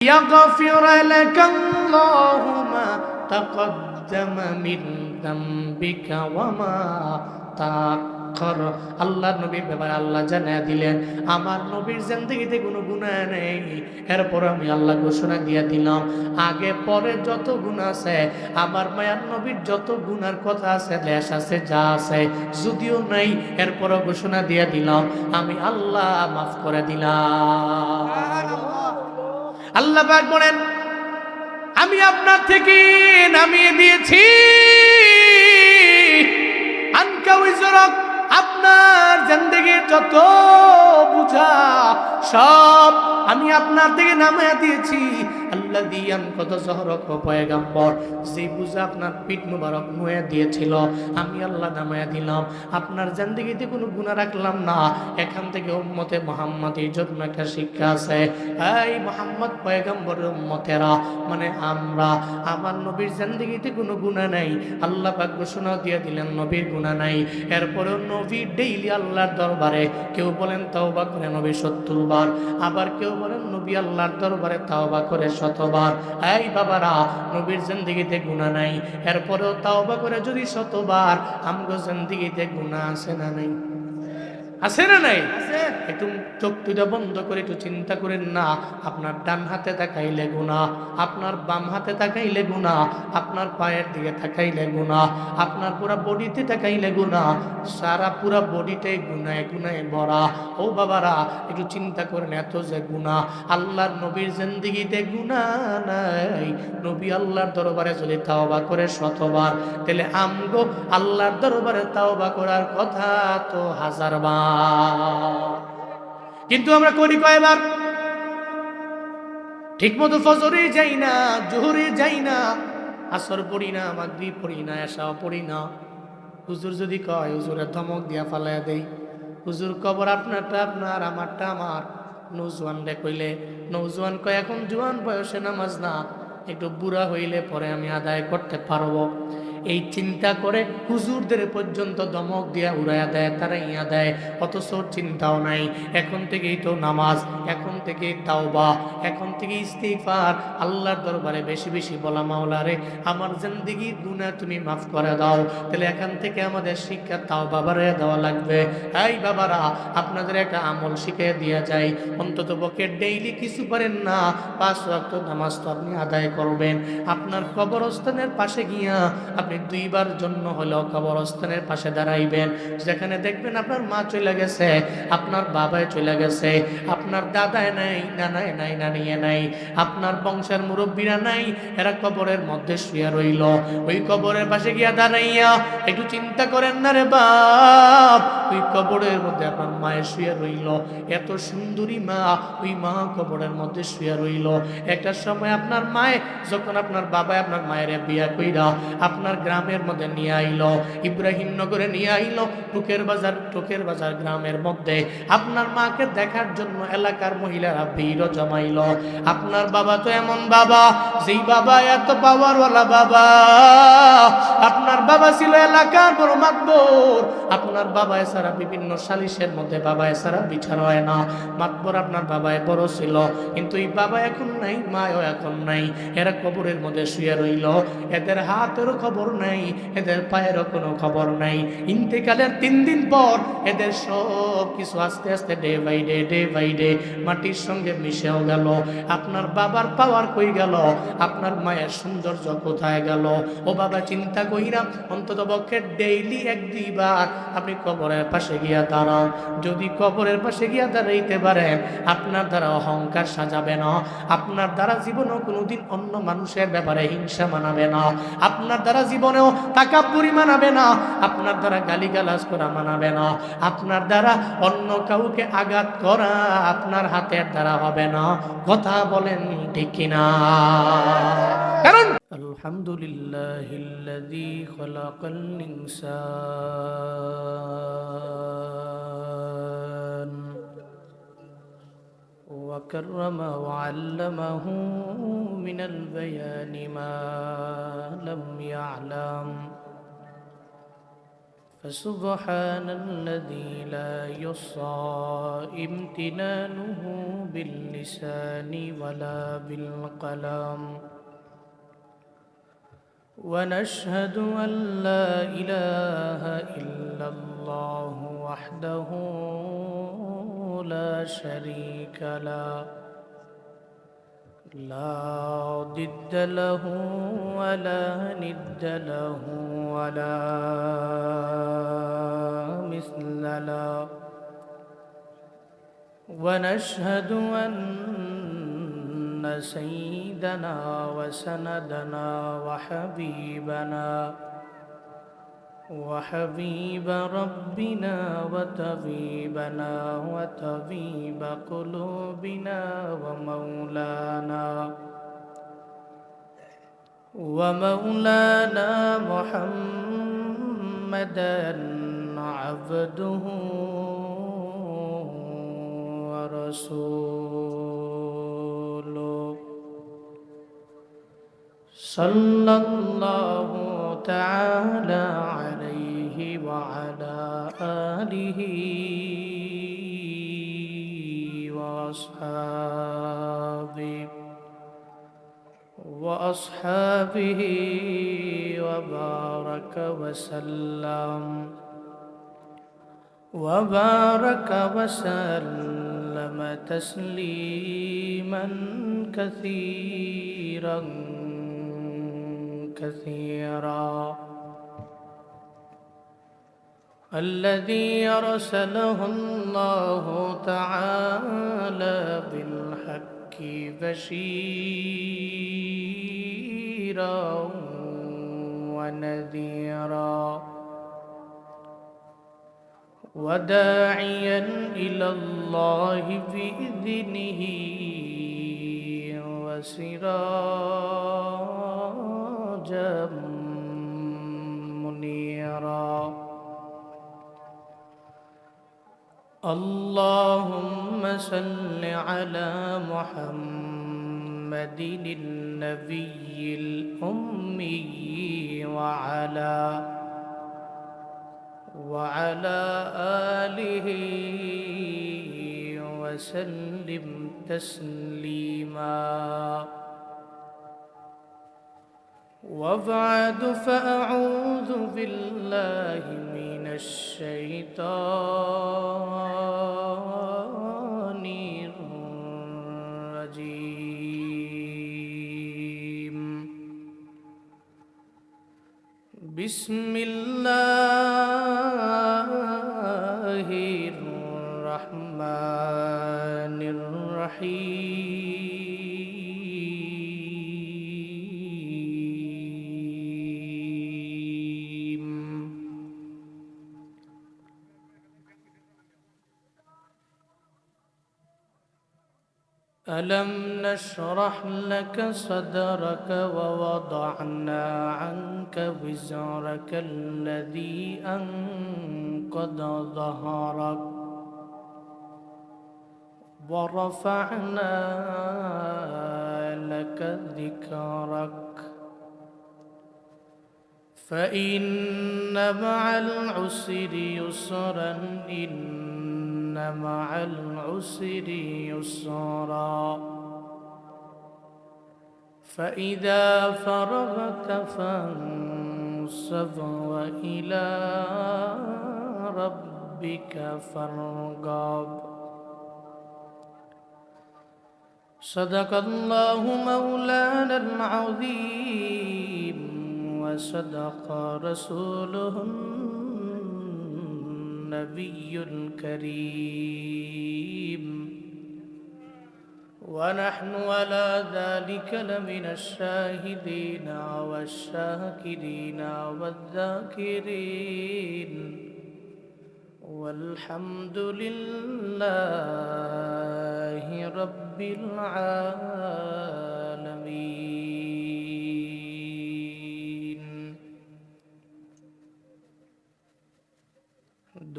يغفر لك الله ما تقدم من ذنبك وما تأخر। আল্লাহ নবীর ব্যাপারে আল্লাহ জানিয়ে দিলেন, আমার নবীর জিন্দেগিতে কোনো গুনাহ নেই। এরপর আমি আল্লাহ ঘোষণা দিয়ে দিলাম, আগে পরে যত গুনাহ আছে, আমার মায়ার নবীর যত গুনার কথা আছে, লেশ আছে, যা আছে, যদিও নাই, এরপরও ঘোষণা দিয়ে দিলাম আমি আল্লাহ মাফ করে দিলাম। আল্লাহ পাক বলেন, আমি আপনার থেকে নামিয়ে দিয়েছি আনকা উযরাক, আপনার জিন্দেগির যত বুঝা সব আমি আপনার থেকে নামিয়ে দিয়েছি। আল্লাযী আনকাযা যহরাক, পয়গম্বর যে বুঝা আপনার পিঠ মুবারক নুয়ে দিয়েছিল, আমি আল্লাহ নামিয়ে দিলাম। আপনার জিন্দেগিতে কোনো গুনাহ রাখলাম না। এখান থেকে উম্মতে মুহাম্মাদের জন্য একটা শিক্ষা আছে। এই মুহাম্মদ পয়গম্বরের উম্মতেরা, মানে আমরা, আমার নবীর জিন্দেগিতে কোনো গুনাহ নাই। আল্লাহ পাক ঘোষণা দিয়ে দিলেন নবীর গুনাহ নাই। এরপরেও নবী ডেইলি আল্লাহর দরবারে, কেউ বলেন তাওবা করে নবী ৭০ বার, আবার কেউ বলেন নবী আল্লাহর দরবারে তাওবা করে ১০০ বার। এই বাবারা, নবীর জিন্দেগিতে গুনাহ নাই, এরপরেও তাওবা করে যদি ১০০ বার, আমগো জিন্দেগিতে গুনাহ আছে না নাই? আছে না নাই? একটু চোখ দুটা বন্ধ করে একটু চিন্তা করেন না। আপনার ডান হাতে তাকাইলে গুনাহ, আপনার বাম হাতে তাকাইলে গুনাহ, আপনার পায়ের দিকে তাকাইলে গুনাহ, আপনার পুরো বডিতে তাকাইলে গুনাহ, সারা পুরো বডিটাই গুনাহে গুনাহে ভরা। ও বাবারা, একটু চিন্তা করেন, এত যে গুনাহ, আল্লাহর নবীর জিন্দেগিতে গুনাহ নাই। নবী আল্লাহর দরবারে যদি তাওবা করে ১০০ বার, তাহলে আমগো আল্লাহর দরবারে তাওবা করার কথা তো ১০০০ বার। কিন্তু আমরা করি কয়বার? ঠিক মতো ফজরে যাই না, জোহরে যাই না, আসর পড়ি না, মাগরিব পড়ি না, এশাও পড়ি না। হুজুর যদি কয়, হুজুরের ধমক দিয়া ফালাইয়া দেই। হুজুর কবর আপনারটা আপনার, আমারটা আমার। নৌজওয়ান রে কইলে, নৌজওয়ান কয় এখন জোয়ান বয়সে নামাজ না, একটু বুড়া হইলে পরে আমি আদায় করতে পারবো। এই চিন্তা করে হুজুরদের পর্যন্ত দমক দিয়া উড়াইয়া দেয়, তারাইয়া দেয়, অথচ চিন্তাও নাই। এখন থেকেই তো নামাজ, এখন থেকেই তাওবা, এখন থেকে ইস্তিগফার, আল্লাহর দরবারে বেশি বেশি বলা, মাওলা রে আমার জিন্দেগির গুনাহ তুমি মাফ করে দাও। তাহলে এখান থেকে আমাদের শিক্ষা তাওবা বাড়াইয়া দেওয়া লাগবে। এই বাবারা, আপনাদের একটা আমল শিখিয়ে দেওয়া যায়, অন্তত পক্ষে ডেইলি কিছু পারেন না, ৫ ওয়াক্ত নামাজ তো আপনি আদায় করবেন। আপনার কবরস্থানের পাশে গিয়া আপনি ২ বার জন্য হলেও কবরস্থানের পাশে দাঁড়াইবেন। যেখানে দেখবেন আপনার মা চলে গেছে, আপনার বাবায় চলে গেছে, আপনার দাদায় নাই, নানায় নাই, নানিয়ে নাই, আপনার বংশের মুরব্বীরা নাই, এরা কবরের মধ্যে শুয়ে রইল। ওই কবরের পাশে গিয়া দাঁড়াইয়া একটু চিন্তা করেন না রে বাপ, ওই কবরের মধ্যে আপনার মায়ের শুয়ে রইল, এত সুন্দরী মা, ওই মা কবরের মধ্যে শুয়ে রইল। একটা সময় আপনার মায়ে, যখন আপনার বাবা আপনার মায়ের বিয়া কইরা আপনার গ্রামের মধ্যে নিয়ে আইলো, ইব্রাহিম নগরে নিয়ে আইলো, টোকের বাজার গ্রামের মধ্যে আপনার মাকে দেখার জন্য এলাকার মহিলারা ভিড় জমাইলো। আপনার বাবা তো এমন বাবা, যেই বাবা এত পাওয়ারওয়ালা বাবা, আপনার বাবা ছিল এলাকার বড় মাতবর। আপনার বাবা এছাড়া বিভিন্ন সালিশের মধ্যে বাবা এছাড়া বিচার হয় না। মাতবর আপনার বাবায় বড় ছিল, কিন্তু এই বাবা এখন নাই, মাও এখন নাই, এরা কবরের মধ্যে শুয়ে রইল। এদের হাতেরও খবর নাই, এদের পায়েরও কোনো খবর নাই। ইন্তেকালের ৩ দিন পর এদের সব কিছু আস্তে আস্তে ডে বাই ডে মাটির সঙ্গে মিশেও গেল। আপনার বাবার পাওয়ার কই গেল? আপনার মায়ের সৌন্দর্য কোথায় গেল? ও বাবা, চিন্তা কইরা অন্তত পক্ষে ডেইলি ১-২ বার আপনি কবরের পাশে গিয়া দাঁড়ান। যদি কবরের পাশে গিয়া দাঁড়াইতে পারেন, আপনার দ্বারা অহংকার সাজাবে না, আপনার দ্বারা জীবনেও কোনোদিন অন্য মানুষের ব্যাপারে হিংসা মানাবে না, আপনার দ্বারা জীবনেও তাকাব্বুরি মানাবে না, আপনার দ্বারা গালিগালাজ করা মানাবে না, আপনার দ্বারা অন্য কাউকে আঘাত করা আপনার হাতের দ্বারা হবে না। কথা বলেন ঠিক কিনা? কারণ আলহামদুলিল্লাহিল্লাযী খালাকাল ইনসান وكرم وعلمه من البيان ما لم يعلم فسبحان الذي لا يحصى امتنانه باللسان ولا بالقلم. ونشهد أن لا إله إلا الله وحده لا شريك له، لا ضد له ولا ند له ولا مثل له. ونشهد أن سيدنا وسندنا وحبيب ربنا وطبيب قلوبنا ومولانا محمدا عبده ورسوله، صلى الله تعالى عليه وعلى آله وأصحابه وبارك وسلم تسليما كثيرا. الذي أرسله الله تعالى بالحق بشيرا ونذيرا، وداعيا إلى الله بإذنه وسراجا منيرا. اللهم صل على محمد النبي الأمي وعلى آله وسلم تسليما. وبعد، فأعوذ بالله من الشيطان الرجيم. بسم الله الرحمن الرحيم. ألم نشرح لك صدرك ووضعنا عنك وزرك الذي أنقض ظهرك ورفعنا لك ذكرك فإن مع العسر يسرا إن مع العسر يسرا فإذا فرغت فانصب وإلى ربك فارغب. صدق الله مولانا العظيم وصدق رسوله النبي الكريم، ونحن على ذلك لمن الشاهدين والشاكرين والذاكرين، والحمد لله رب العالمين.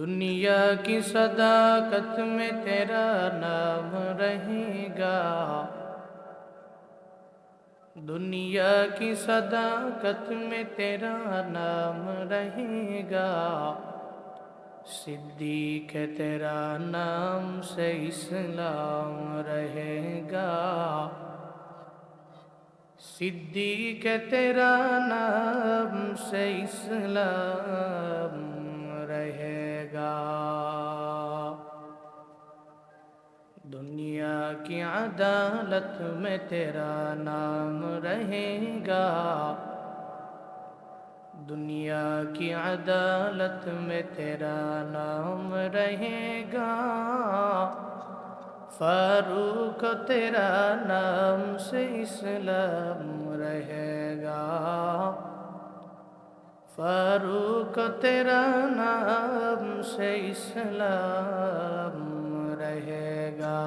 दुनिया की सदाकत में तेरा नाम रहेगा, दुनिया की सदाकत में तेरा नाम रहेगा। सिद्दीक तेरा नाम से इस्लाम रहेगा, सिद्दीक तेरा नाम से इस्लाम रहेगा। दुनिया की अदालत में तेरा नाम रहेगा, दुनिया की अदालत में तेरा नाम रहेगा। फारूक तेरा नाम से इस्लाम रहेगा, फारूक तेरा नाम से इस्लाम रहेगा।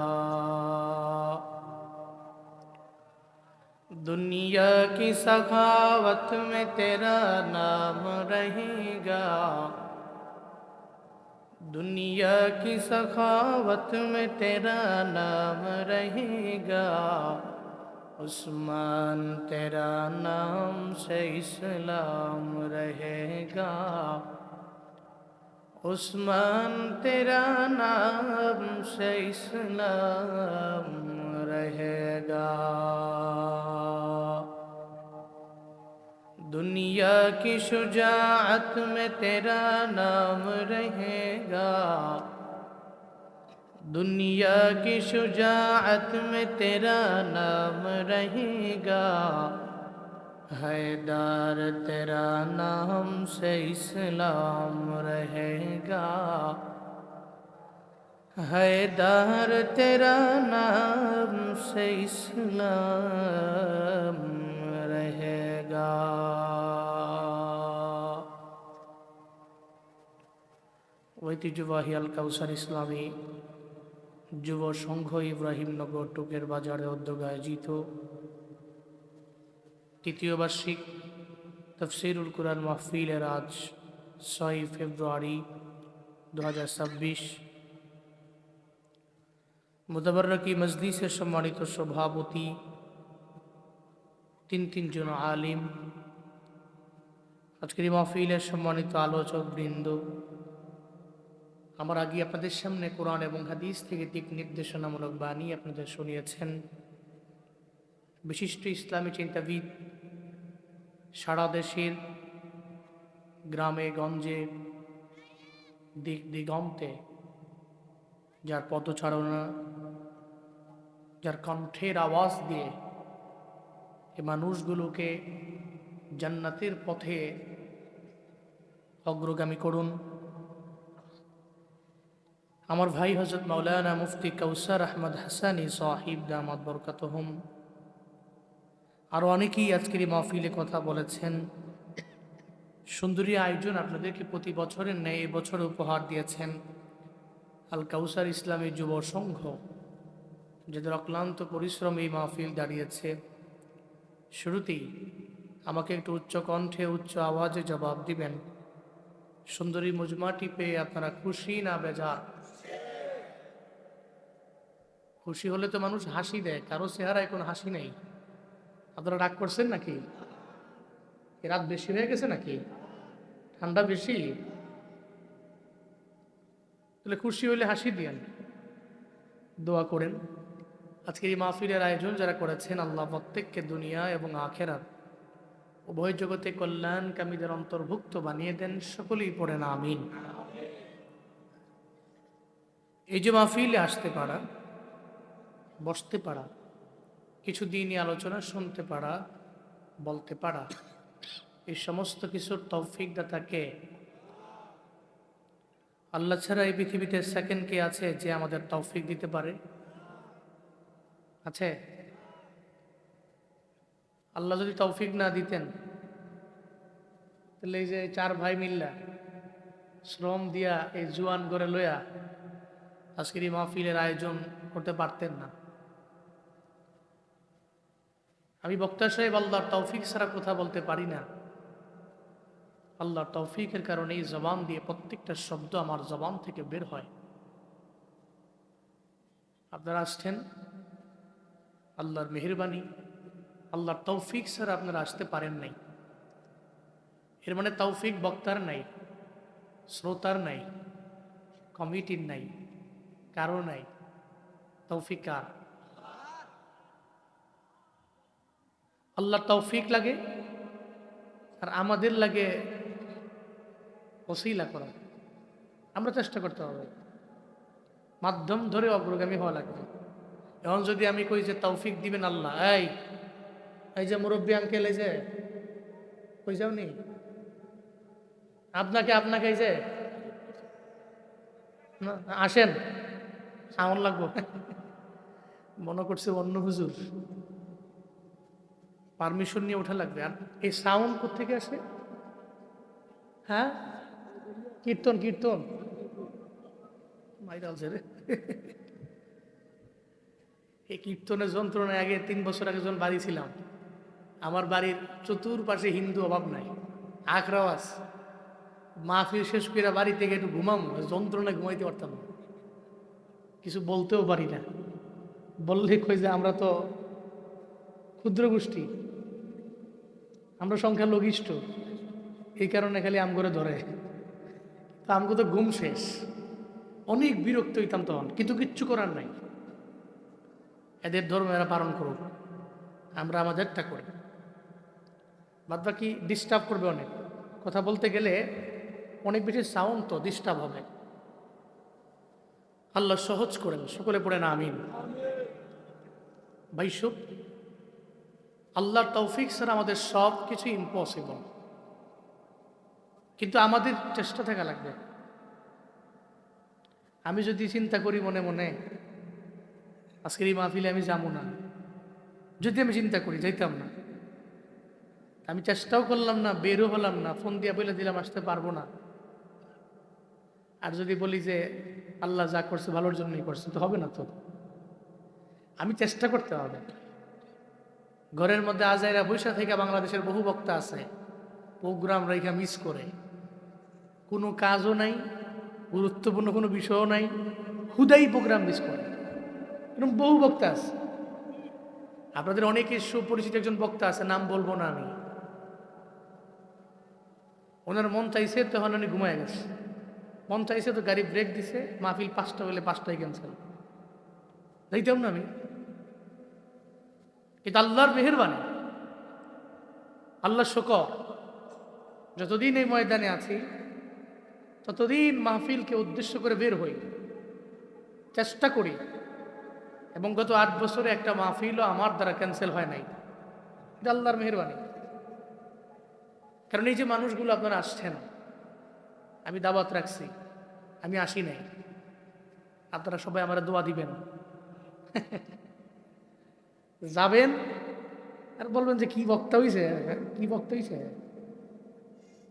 दुनिया की सखावत में तेरा नाम रहेगा, दुनिया की सखावत में तेरा नाम रहेगा। उस्मान तेरा नाम से इस्लाम रहेगा, उस्मान तेरा नाम से इस्लाम रहेगा। दुनिया की शुजाअत में तेरा नाम रहेगा, दुनिया की शुजाअत में तेरा नाम रहेगा। हैदर तेरा नाम से इस्लाम रहेगा, हैदर तेरा नाम से इस्लाम रहेगा। ঐতিহ্যবাহী আল কাউসার ইসলামী যুব সংঘ ইব্রাহিমনগর টুকের বাজারে উদ্যোগে আয়োজিত তৃতীয় বার্ষিক তফসিরুল কুরআন মাহফিলের আজ 6 ফেব্রুয়ারি 2026 মুতাবাররকি মজলিসের সম্মানিত সভাপতি, তিনজন আলিম, আজকের এই মাহফিলের সম্মানিত আলোচক বৃন্দ, আমার আগে আপনাদের সামনে কোরআন এবং হাদিস থেকে দিক নির্দেশনামূলক বাণী আপনাদের শুনিয়েছেন বিশিষ্ট ইসলামী চিন্তাবিদ, সারা দেশের গ্রামে গঞ্জে দিক দিগন্তে যার পদচারণা, যার কণ্ঠের আওয়াজ দিয়ে এ মানুষগুলোকে জান্নাতের পথে অগ্রগামী করুন। আমার ভাই হযরত মাওলানা মুফতি কাউসার আহমদ হাসানী সাহিব দামাত বরকাতহুম, আরও অনেকেই আজকের এই মাহফিলে কথা বলেছেন। সুন্দরী আয়োজন আপনাদেরকে প্রতি বছরের ন্যায় এবছর উপহার দিয়েছেন আল কাউসার ইসলামী যুব সংঘ, যাদের অক্লান্ত পরিশ্রম এই মাহফিল দাঁড়িয়েছে। শুরুতেই আমাকে একটু উচ্চ কণ্ঠে উচ্চ আওয়াজে জবাব দিবেন, সুন্দরী মজমাটি পেয়ে আপনারা খুশি না বেজার? খুশি হলে তো মানুষ হাসি দেয়, কারো চেহারায় কোনো হাসি নেই। আপনারা রাগ করছেন নাকি? রাত বেশি হয়ে গেছে নাকি? ঠান্ডা বেশি? তাহলে খুশি হইলে হাসি দিয়েন, দোয়া করেন। আজকের এই মাহফিলের আয়োজন যারা করেছেন, আল্লাহ প্রত্যেককে দুনিয়া এবং আখেরাত উভয় জগতে কল্যাণকামীদের অন্তর্ভুক্ত বানিয়ে দেন। সকলেই পড়েন আমিন। এই যে মাহফিলে আসতে পারা, বসতে পারা, কিছু দিনই আলোচনা শুনতে পারা, বলতে পারা, এই সমস্ত কিছুর তৌফিক দাতাকে আল্লাহ ছাড়া এই পৃথিবীতে সেকেন্ড কে আছে যে আমাদের তৌফিক দিতে পারে? আছে? আল্লাহ যদি তৌফিক না দিতেন তাহলে এই যে 4 ভাই মিল্লা শ্রম দিয়া এই জুয়ান করে লইয়া আজকের এই মাহফিলের আয়োজন করতে পারতেন না। আমি বক্তা সাহেব আল্লাহর তৌফিক ছাড়া কথা বলতে পারি না। আল্লাহর তৌফিকের কারণে এই জবান দিয়ে প্রত্যেকটা শব্দ আমার জবান থেকে বের হয়। আপনারা আসছেন আল্লাহর মেহেরবানি, আল্লাহর তৌফিক ছাড়া আপনারা আসতে পারেন নাই। এর মানে তৌফিক বক্তার নাই, শ্রোতার নাই, কমিটির নাই, কারো নাই। তৌফিক কার? আল্লাহর তৌফিক লাগে, আর আমাদের লাগে ওসিলা করা। আমরা চেষ্টা করতে হবে, মাধ্যম ধরে অগ্রগামী হওয়া লাগবে। এখন যদি আমি কই যে তৌফিক দিবেন আল্লাহ, এই যে মুরব্বী আঙ্কেল, এই যে কই যাওনি, আপনাকে এই যে আসেন, সাউন্ড লাগবো, মনে করছে অন্য হুজুর, পারমিশন নিয়ে ওঠা লাগবে। আর এই সাউন্ড কোথেকে আসে? হ্যাঁ, কীর্তন মাইরালছে রে। এই কীর্তনের যন্ত্রণায় আগে 3 বছর আগে যখন বাড়ি ছিলাম, আমার বাড়ির চতুর্পাশে হিন্দু অভাব নাই, আখরাওয়াজ। মাহফিল শেষ করে বাড়ি থেকে একটু ঘুমামো, যন্ত্রণায় ঘুমাইতে পারতাম না, কিছু বলতেও পারি না। বললে কই যে আমরা তো ক্ষুদ্র গোষ্ঠী, আমরা সংখ্যালঘিষ্ঠ, এই কারণে খালি আম করে ধরে। তা আমগো তো ঘুম শেষ, অনেক বিরক্ত হইতাম তখন, কিন্তু কিচ্ছু করার নাই। এদের ধর্ম এরা পালন করুক, আমরা আমাদেরটা করি, বাদ বাকি ডিস্টার্ব করবে অনেক। কথা বলতে গেলে অনেক বেশি সাউন্ড তো ডিস্টার্ব হবে। আল্লাহ সহজ করেন, সকলে পড়ে না আমিন। ভাই সব আল্লাহর তৌফিক ছাড়া আমাদের সব কিছু ইম্পসিবল, কিন্তু আমাদের চেষ্টা থাকা লাগবে। আমি যদি চিন্তা করি মনে মনে আজকের এই মাহফিলে আমি যাবো না, যদি আমি চিন্তা করি যাইতাম না, আমি চেষ্টাও করলাম না, বেরও হলাম না, ফোন দিয়ে বলে দিলাম আসতে পারবো না, আর যদি বলি যে আল্লাহ যা করছে ভালোর জন্যই করছে, তো হবে না। তো আমি চেষ্টা করতে হবে। ঘরের মধ্যে আজাইরা বৈশা থেকে বাংলাদেশের বহু বক্তা আছে, প্রোগ্রাম রেখা মিস করে, কোনো কাজও নাই, গুরুত্বপূর্ণ কোনো বিষয়ও নাই, হুদাই প্রোগ্রাম মিস করে। এরকম বহু বক্তা আছে। আপনাদের অনেকের সুপরিচিত একজন বক্তা আছে, নাম বলবো না আমি, ওনার মন চাইছে তখন উনি ঘুমায় গেছে, মন চাইছে তো গাড়ি ব্রেক দিছে, মাহফিল 5টা হলে 5টায় ক্যান্সেল, যাইতাম না আমি। এটা আল্লাহর মেহেরবানি, আল্লাহর শুকর। যতদিন এই ময়দানে আছি ততদিন মাহফিলকে উদ্দেশ্য করে বের হই, চেষ্টা করি, এবং গত 8 বছরে একটা মাহফিলও আমার দ্বারা ক্যান্সেল হয় নাই। এটা আল্লাহর মেহেরবানি। কারণ এই যে মানুষগুলো আপনারা আসছেন, আমি দাওয়াত রাখছি, আমি আসি নাই, আপনারা সবাই আমার দোয়া দিবেন, যাবেন আর বলবেন যে কি বক্তা হইছে, কি বক্তা হইছে,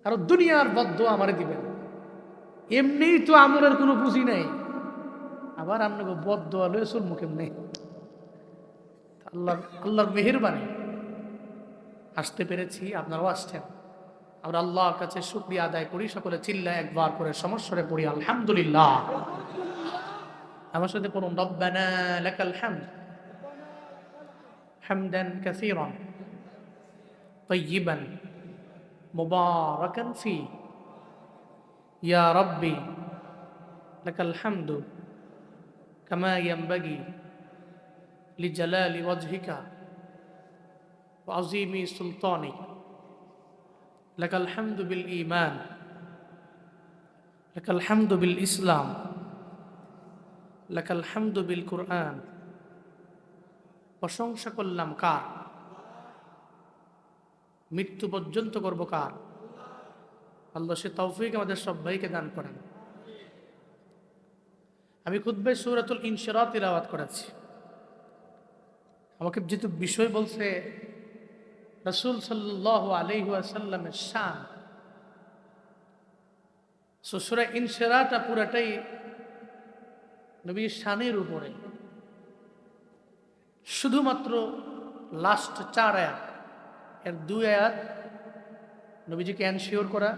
আর দুনিয়ার বদদোয়া আমারে দিবেন। এমনিই তো আমলের কোনো পুঁজি নাই, আবার আপনাকে বদদোয়া লয়ে চলবো কেমনে? আল্লাহর মেহেরবানি আসতে পেরেছি, আপনারাও আসছেন। আমরা আল্লাহর কাছে শুকরিয়া আদায় করি, সকলে চিল্লা একবার করে সমস্বরে পড়ি আলহামদুলিল্লাহ। আমার সাথে পড়ুন, রব্বানা লাকাল হামদ হামদান কাসীরান তাইয়িবান মুবারাকান ফি, ইয়া রাব্বি লাকাল হামদু কামা ইয়ানবাগি লিজালালি ওয়াজহিকা ওয়া আযীমি সুলতানিক, লাকাল হামদু বিল ঈমান, লাকাল হামদু বিল ইসলাম, লাকাল হামদু বিল কুরআন। প্রশংসা করলাম কার? মৃত্যু পর্যন্ত করব কার? আল্লাহ সে তৌফিক আমাদের সবাইকে দান করেন। আমি খুতবায় সূরাতুল ইনশিরাহ তিলাওয়াত করেছি। আমাকে যেহেতু বিষয় বলছে রাসূল সাল্লাল্লাহু আলাইহি ওয়াসাল্লামের শান, সূরা ইনশিরাহটা পুরাটাই নবীর শানের উপরে। শুধুমাত্র লাস্ট 4 আয়াত, এর 2 আয়াত নবীজিকে এনশিওর করা,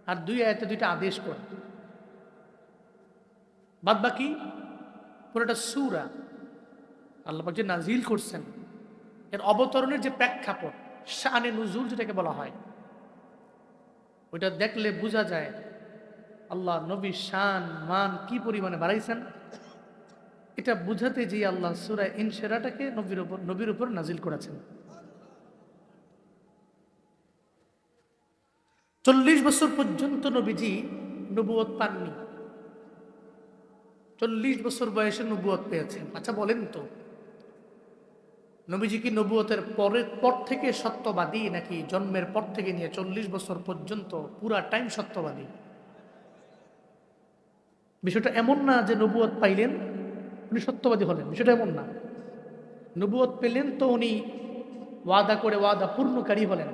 আর 2 আয়াতে 2টা আদেশ করা। বাদ বাকি পুরোটা সূরা আল্লাহ পাক যে নাজিল করছেন, এর অবতরণের যে প্রেক্ষাপট, শানে নুজুল যেটাকে বলা হয়, ওইটা দেখলে বোঝা যায় আল্লাহ নবীর শান মান কি পরিমাণে বাড়াইছেন, এটা বুঝাতে যে আল্লাহ সূরা ইনশিরাটাকে নবীর উপর নাজিল করেছেন। 40 বছর পর্যন্ত নবীজি নবুয়ত পাননি। 40 বছর বয়সে নবুয়ত পেয়েছেন। আচ্ছা বলেন তো, নবীজি কি নবুয়তের পর থেকে সত্যবাদী, নাকি জন্মের পর থেকে নিয়ে 40 বছর পর্যন্ত পুরা টাইম সত্যবাদী? বিষয়টা এমন না যে নবুয়ত পাইলেন উনি সত্যবাদী হলেন, বিষয়টা এমন না। নবুয়ত পেলেন তো উনি ওয়াদা করে ওয়াদা পূর্ণকারী হলেন।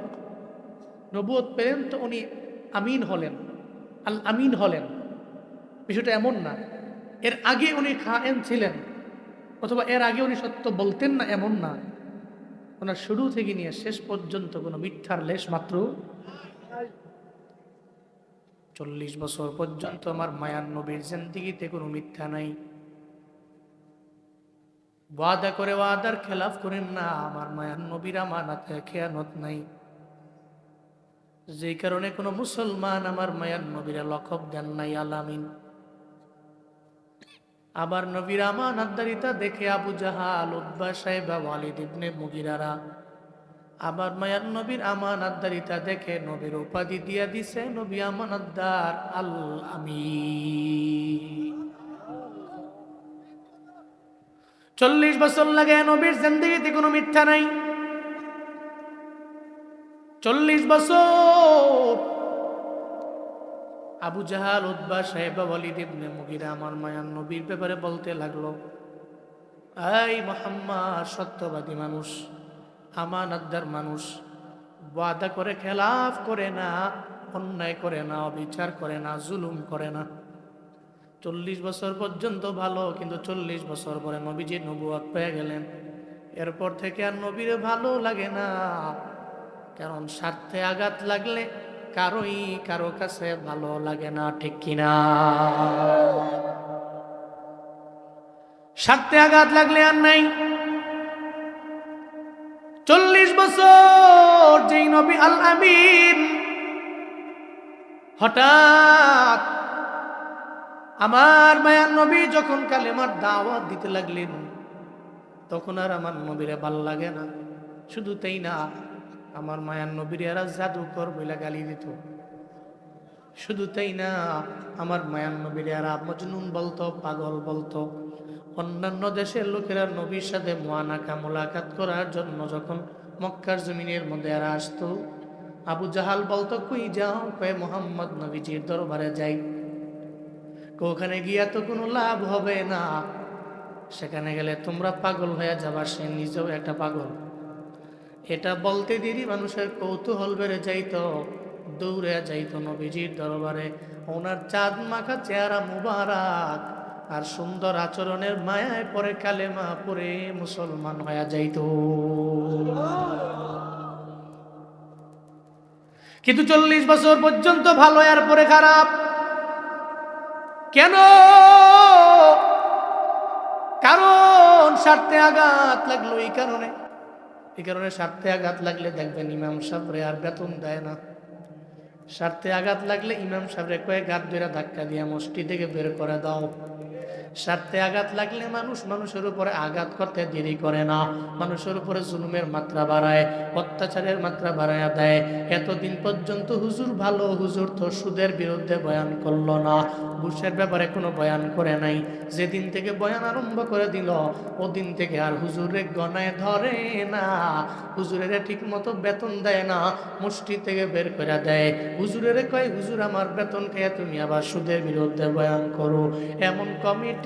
নবুয়ত পেলেন তো উনি আমিন হলেন, আল আমিন হলেন। বিষয়টা এমন না এর আগে উনি খায়েন ছিলেন অথবা এর আগে উনি সত্য বলতেন না, এমন না। ওনার শুরু থেকে নিয়ে শেষ পর্যন্ত কোনো মিথ্যার লেশ মাত্র। 40 বছর পর্যন্ত আমার মায়ার নবীর জিন্দেগিতে কোনো মিথ্যা নাই। ওয়াদা করে ওয়াদার খেলাফ করেন না, আমার মায়ার নবীর আমানাতে খেয়ানত নাই। যেই কারণে কোনো মুসলমান আমার মায়ার নবীরা লকব দেন নাই আলামিন। আবার নবীর আমানতদারিতা দেখে আবু জাহাল, উতবা, সাইবা, ওয়ালিদ ইবনে মুগিরারা আবার মায়ার নবীর আমানতদারিতা দেখে নবীর উপাধি দিয়া দিছে নবী আমানতদার আল আমিন। 40 বছর লাগে নবীর জিন্দেগিতে কোনো মিথ্যা নাই। 40 বছর আবু জাহাল, উতবা, সাইবা, ওয়ালিদ ইবনে মুগিরা আমার মায়ার নবীর ব্যাপারে বলতে লাগলো, এই মুহাম্মদ সত্যবাদী মানুষ, আমানতদার মানুষ, ওয়াদা করে খেলাফ করে না, অন্যায় করে না, অবিচার করে না, জুলুম করে না। 40 বছর পর্যন্ত ভালো, কিন্তু 40 বছর পরে নবীজি নবুয়ত পেয়ে গেলেন। এরপর থেকে আর নবীর ভালো লাগে না, কারণ স্বার্থে আঘাত লাগলে কারো কাছে ভালো লাগে না, ঠিক কিনা? স্বার্থে আঘাত লাগলে আর নাই। 40 বছর যেই নবী আল আমিন হঠাৎ আমার মায়ার নবী যখন কালেমার দাওয়াত দিতে লাগলেন, তখন আর আমার নবীরে ভাল লাগে না। শুধু তাই না, আমার মায়ার নবীর এরা জাদুকর বইলা গালি দিত। শুধু তাই না, আমার মায়ার নবীর এরা মজনুন বলতো, পাগল বলতো। অন্যান্য দেশের লোকেরা নবীর সাথে মোলাকাত করার জন্য যখন মক্কার জমিনের মধ্যে এরা আসতো, আবু জাহাল বলতো, কই যাও? কয়ে মোহাম্মদ নবীজির দরবারে যাই। ওখানে গিয়া তো কোনো লাভ হবে না, সেখানে গেলে তোমরা পাগল হয়ে যাবা, সে নিজেও একটা পাগল। এটা বলতে দেরি মানুষের কৌতূহল বেড়ে যাইতো, দৌড়ে যাইতো নবীজির দরবারে। ওনার চাঁদ মাখা চেহারা মুবারক আর সুন্দর আচরণের মায়ায় পরে কালেমা পরে মুসলমান হয়ে যাইতো। কিন্তু 40 বছর পর্যন্ত ভালো, আর পরে খারাপ। কেন? কারণ স্বার্থে আঘাত লাগলো। এই কারণে স্বার্থে আঘাত লাগলে দেখবেন ইমাম সাহেবরে আর বেতন দেয় না। স্বার্থে আঘাত লাগলে ইমাম সাহেবরে কয়েক হাত ধরে ধাক্কা দিয়ে মসজিদ থেকে বের করে দাও। স্বার্থে আঘাত লাগলে মানুষের উপরে আঘাত করতে দেরি করে না, মানুষের উপরে জুলুমের মাত্রা বাড়ায়, অত্যাচারের মাত্রা বাড়ায় দেয়। এতদিন পর্যন্ত হুজুর ভালো, হুজুর তো সুদের বিরুদ্ধে বয়ান করলো না, ঘুষের ব্যাপারে কোনো বয়ান করে নাই। যেদিন থেকে বয়ান আরম্ভ করে দিল, ওদিন থেকে আর হুজুরে গনায় ধরে না, হুজুরের ঠিক মতো বেতন দেয় না, মসজিদ থেকে বের করে দেয়। হুজুরের কয়, হুজুর আমার বেতন খেয়ে তুমি আবার সুদের বিরুদ্ধে বয়ান করো। এমন কমিটি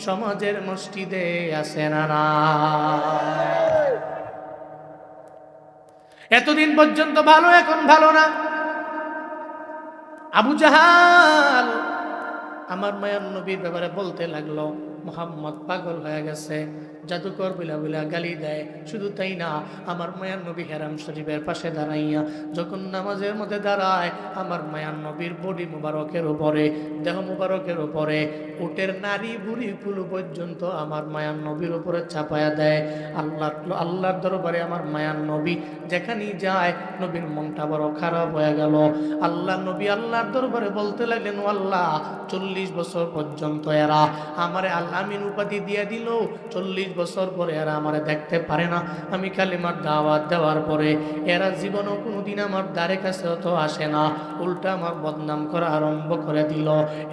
সমাজের মসজিদে আছে না? এতদিন পর্যন্ত ভালো, এখন ভালো না। আবু জাহাল আমার মায়ার নবীর ব্যাপারে বলতে লাগলো, মোহাম্মদ পাগল হয়ে গেছে, জাদুকর বিলা বিলা গালি দেয়। শুধু তাই না, আমার মায়ার নবী হেরাম শরীফের পাশে দাঁড়াইয়া যখন নামাজের মধ্যে দাঁড়ায়, আমার মায়ার নবীর বডি মুবারকের উপরে, দেহ মুবারকের উপরে উটের নারী বুড়ি কুলু পর্যন্ত আমার মায়ার নবীর উপরে চাপায়া দেয়। আল্লাহর দরবারে আমার মায়ার নবী যেখানেই যায়, নবীর মনটা বড় খারাপ হয়ে গেল। আল্লাহ নবী আল্লাহর দরবারে বলতে লাগলেন, ও আল্লাহ, 40 বছর পর্যন্ত এরা আমারে আল আমিন উপাধি দিয়ে দিল, 40 বছর পরে এরা আমারে দেখতে পারে না। আমি কালিমার দাওয়াত দেওয়ার পরে এরা জীবনও কোনোদিন আমার দ্বারে কাছে তো আসে না, উল্টা আমার বদনাম করা আরম্ভ করে দিল।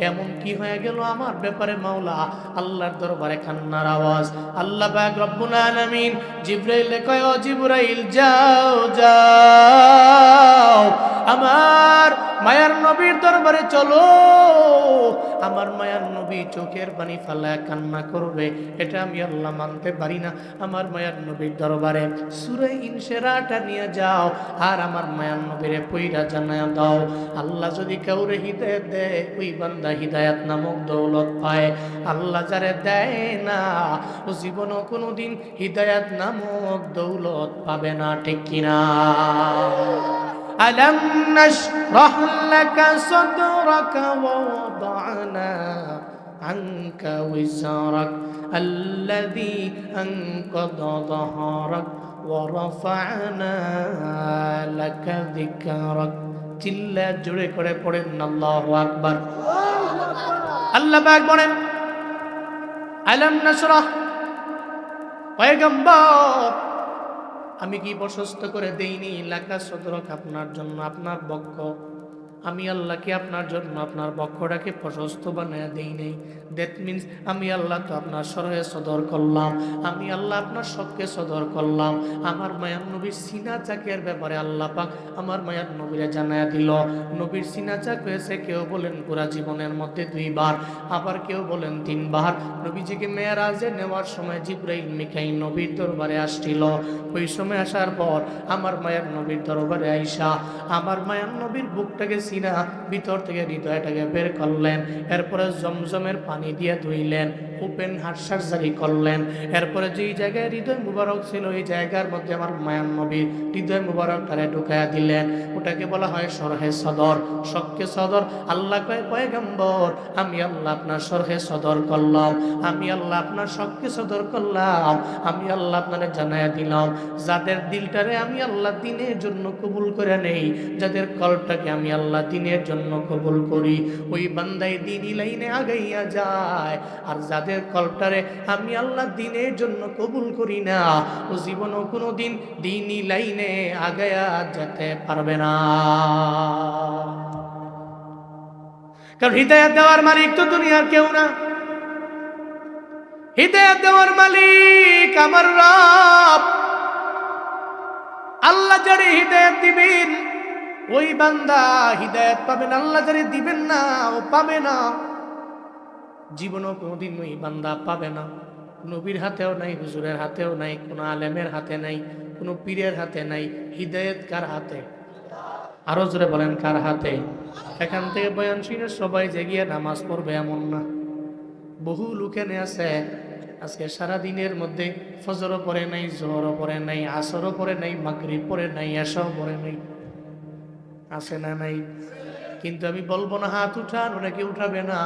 এমন কি হয়ে গেল আমার ব্যাপারে মাওলা? আল্লাহর দরবারে কান্নার আওয়াজ। আল্লাহ পাক রব্বুল আলামিন জিবরাইলে কয়, ও জিবরাইল, যাও যাও আমার মায়ার নবীর দরবারে চলো। আমার মায়ার নবী চোখের পানি ফালায় কান্না করবে, এটা আমি আল্লাহ মানতে পারি না। আমার মায়ার নবীর দরবারে সূরা ইনশিরাহটা নিয়ে যাও, আর আমার মায়ার নবীরে পয়রা জানায়া দাও। আল্লাহ যদি কাউরে হিদায়াত দেয়, ওই বান্দা হিদায়াত নামক দৌলত পায়। আল্লাহ যারে দেয় না, ও জীবনও কোনোদিন হিদায়াত নামক দৌলত পাবে না। ঠিক কিনা? ألم نشرح لك صدرك ووضعنا عنك وزرك الذي أنقض ظهرك ورفعنا لك ذكرك চিল্লা জোরে করে পড়েন আল্লাহু আকবার। আল্লাহ পাক বলেন, আলাম নাশরাহ, পয়গম্বর আমি কি প্রশস্ত করে দেইনি লাকা সদরক, আপনার জন্য আপনার বক্ষ। আমি আল্লাহকে আপনার জন্য আপনার বক্ষটাকে প্রশস্ত বানায় দেই নাই। দ্যাট মিনস আমি আল্লাহ তো আপনার সরহে সদর করলাম, আমি আল্লাহ আপনার সবকে সদর করলাম। আমার মায়ার নবীর সিনা চাকের ব্যাপারে আল্লাহ পাক আমার মায়ার নবীরে জানায়া দিল। নবীর সিনা চাক হয়েছে, কেউ বলেন পুরা জীবনের মধ্যে 2 বার, আবার কেউ বলেন 3 বার। নবীজিকে মেরাজে নেওয়ার সময় জিবরাইল মিকাইল নবীর দরবারে আসছিল। ওই সময় আসার পর আমার মায়ার নবীর দরবারে আইসা আমার মায়ার নবীর বুকটাকে সিনা ভিতর থেকে হৃদয়টাকে বের করলেন। এরপরে জমজমের পানি দিয়ে ধুইলেন, ওপেন হার্ট সার্জারি করলেন। এরপরে যেই জায়গায় হৃদয় মুবারক ছিল, ওই জায়গার মধ্যে আমার মায়ার নবীর হৃদয় মুবারকটারে ঢুকায়া দিলেন। ওটাকে বলা হয় সরহে সদর, শক্কে সদর। আল্লাহ কয়, পয়গম্বর আমি আল্লাহ আপনার সরহে সদর করলাম, আমি আল্লাহ আপনার শক্কে সদর করলাম। আমি আল্লাহ আপনারে জানায়া দিলাম, যাদের দিলটারে আমি আল্লাহ দিনের জন্য কবুল করে নেই, যাদের কলবটাকে আমি আল্লাহ দিনের জন্য কবুল করি, ওই বান্দাই দিনই লাইনে আগাইয়া যায়। আর যাদের কলবটারে আমি আল্লাহ দিনের জন্য কবুল করি না, ও জীবনও কোনো দিন দিনই লাইনে আগাইয়া যেতে পারবে না। কারণ হিদায়াত দেওয়ার মালিক তো দুনিয়ার কেউ না, হিদায়াত দেওয়ার মালিক আমার রব। আল্লাহ যারে হিদায়াত দিবেন ওই বান্দা হিদায়াত পাবেন, আল্লাহ যারে দিবেন না ও পাবে না, জীবনও কোনোদিন ওই বান্দা পাবে না। নবীর হাতেও নাই, হুজুরের হাতেও নাই, কোনো আলেমের হাতে নাই, কোনো পীরের হাতে নাই। হিদায়াত কার হাতে? আরো জোরে বলেন, কার হাতে? এখান থেকে বয়ান শুনে সবাই জেগিয়ে নামাজ পড়বে এমন না। বহু লোকেনে আছে আজকে সারা দিনের মধ্যে ফজরও পড়ে নাই, জোহরও পড়ে নাই, আসরও পড়ে নাই, মাগরিব পড়ে নাই, এশাও পড়ে নাই। আছে না নাই? কিন্তু আমি বলবো না হাত উঠান, ওনাকে উঠাবে না।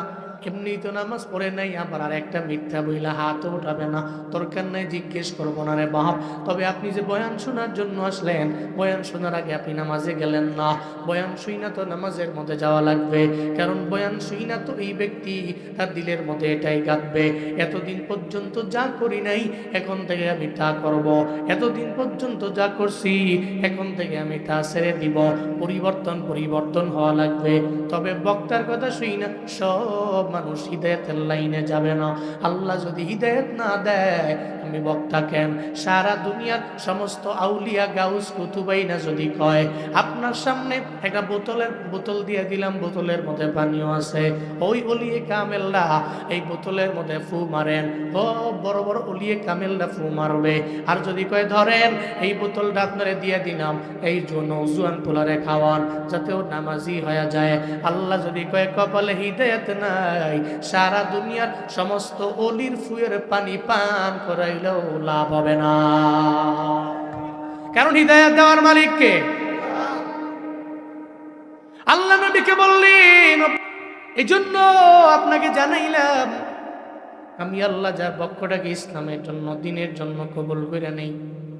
এমনি তো নামাজ পড়ে নাই, আবার আর একটা মিথ্যা বইলা হাতও উঠাবে না। দরকার নাই, জিজ্ঞেস করবো না রে বাপ। তবে আপনি যে বয়ান শোনার জন্য আসলেন, বয়ান শোনার আগে আপনি নামাজে গেলেন না। বয়ান শুই না তো নামাজের মধ্যে যাওয়া লাগবে। কারণ বয়ান শুই না তো এই ব্যক্তি তার দিলের মধ্যে এটাই গাঁথবে, এতদিন পর্যন্ত যা করি নাই এখন থেকে আমি তা করব, এতদিন পর্যন্ত যা করছি এখন থেকে আমি তা ছেড়ে দিব। পরিবর্তন হওয়া লাগবে। তবে বক্তার কথা শুই না সব মানুষ হিদায়াতের লাইনে যাবে না। আল্লাহ যদি হিদায়াত না দেয়, আমি বক্তা কেন? সারা দুনিয়ার সমস্ত আউলিয়া গাউস কুতুবাই না যদি কয় আপনার সামনে একটা বোতল দিয়ে দিলাম, বোতলের মধ্যে পানিও আছে, ওই অলিয়ে কামেলরা এই বোতলের মধ্যে ফু মারেন, ও বড় বড় অলিয়ে কামেলরা ফু মারবে। আর যদি কয় ধরেন এই বোতলটা আপনারে দিয়ে দিলাম, এই জন্য জুয়ান পোলারে খাওয়ান যাতে ও নামাজি হয়ে যায়। আল্লাহ যদি কয় কপালে হিদায়াত নাই, নাই, সারা দুনিয়ার সমস্ত অলির ফুয়ের পানি পান করাইলেও লাভ হবে না। কারণ হিদায়াত দেওয়ার মালিক কে? আল্লাহ নবীকে বললেন, এই জন্য আপনাকে জানাইলাম আমি আল্লাহ যার পক্ষটাকে ইসলামের জন্য দিনের জন্য কবুল করে নেই,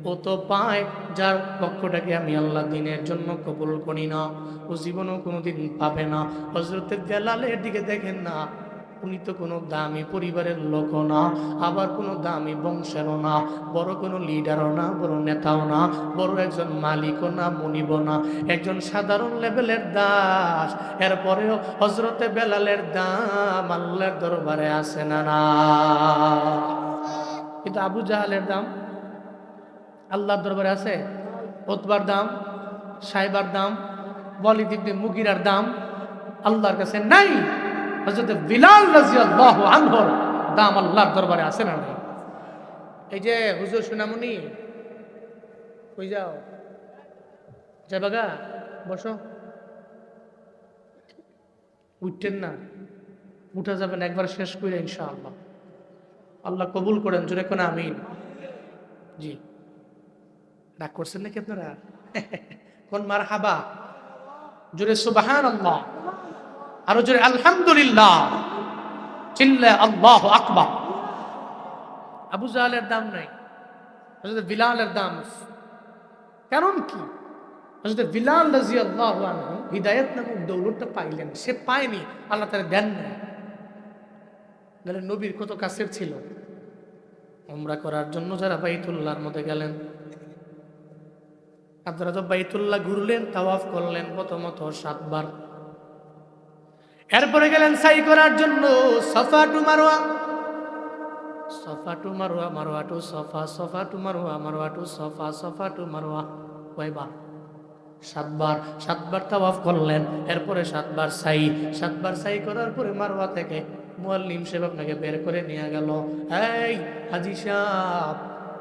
ও তো পায় যার পক্ষটাকে আমি আল্লাহ দিনের জন্য কবুল করি না, ও জীবনেও কোনোদিন পাবে না। হযরত বেলালের দিকে দেখেন না, উনি তো কোনো দামি পরিবারের লোকও না, আবার কোনো দামি বংশেরও না, বড় কোনো লিডারও না, বড় নেতাও না, বড় একজন মালিকও না, মনিবও না, একজন সাধারণ লেভেলের দাস। এরপরেও হযরতে বেলালের দাম আল্লাহর দরবারে আছে না না? কিন্তু আবু জাহালের দাম আল্লাহর দরবারে আছে? উতবার দাম, সাইবার দাম, ওয়ালিদ ইবনে মুগিরার দাম আল্লাহর কাছে নাই। হযরত বিলাল রাদিয়াল্লাহু আনহুর দাম আল্লাহর দরবারে আছে না নাই? এই যে হুজুর সোনামণি, কই যাও? যাবাগা? বসো। উঠতেন না? উঠা যাবেন একবার শেষ করে ইনশাআল্লাহ। আল্লাহ কবুল করেন, জোরে কোন আমিন। জি, রাগ করছেন নাকি আপনারা? কোন মারহাবা, জোরে সুবহানাল্লাহ, আরো জোরে আলহামদুলিল্লাহ, চিল্লা আল্লাহু আকবার। আবু জাহলের দাম নাই, হযরত বিলালের দাম আছে। কারণ কি? হযরত বিলাল রাদিয়াল্লাহু আনহু হিদায়াত নামক দৌলতটা পাইলেন, সে পায়নি, আল্লাহ তাআলা দেন নাই। গেলেন নবীর কত কাছের ছিল। উমরা করার জন্য যারা বাইতুল্লাহর মধ্যে গেলেন, আপনারা তো বাইতুল্লাহ ঘুরলেন, তাওয়াফ করলেন প্রথমত 7 বার। এরপরে গেলেন সাই করার জন্য সাফা টু মারওয়া, সাফা টু মারওয়া, মারওয়া টু সাফা, সাফা টু মারওয়া, মারওয়া টু সাফা, সাফা টু মারওয়া। কয়বার? 7 বার। 7 বার তাওয়াফ করলেন, এরপরে 7 বার সাই। 7 বার সাই করার পরে মারওয়া থেকে মুয়াল্লিম সাহেব আপনাকে বের করে নিয়ে গেল, এই হাজী সাহেব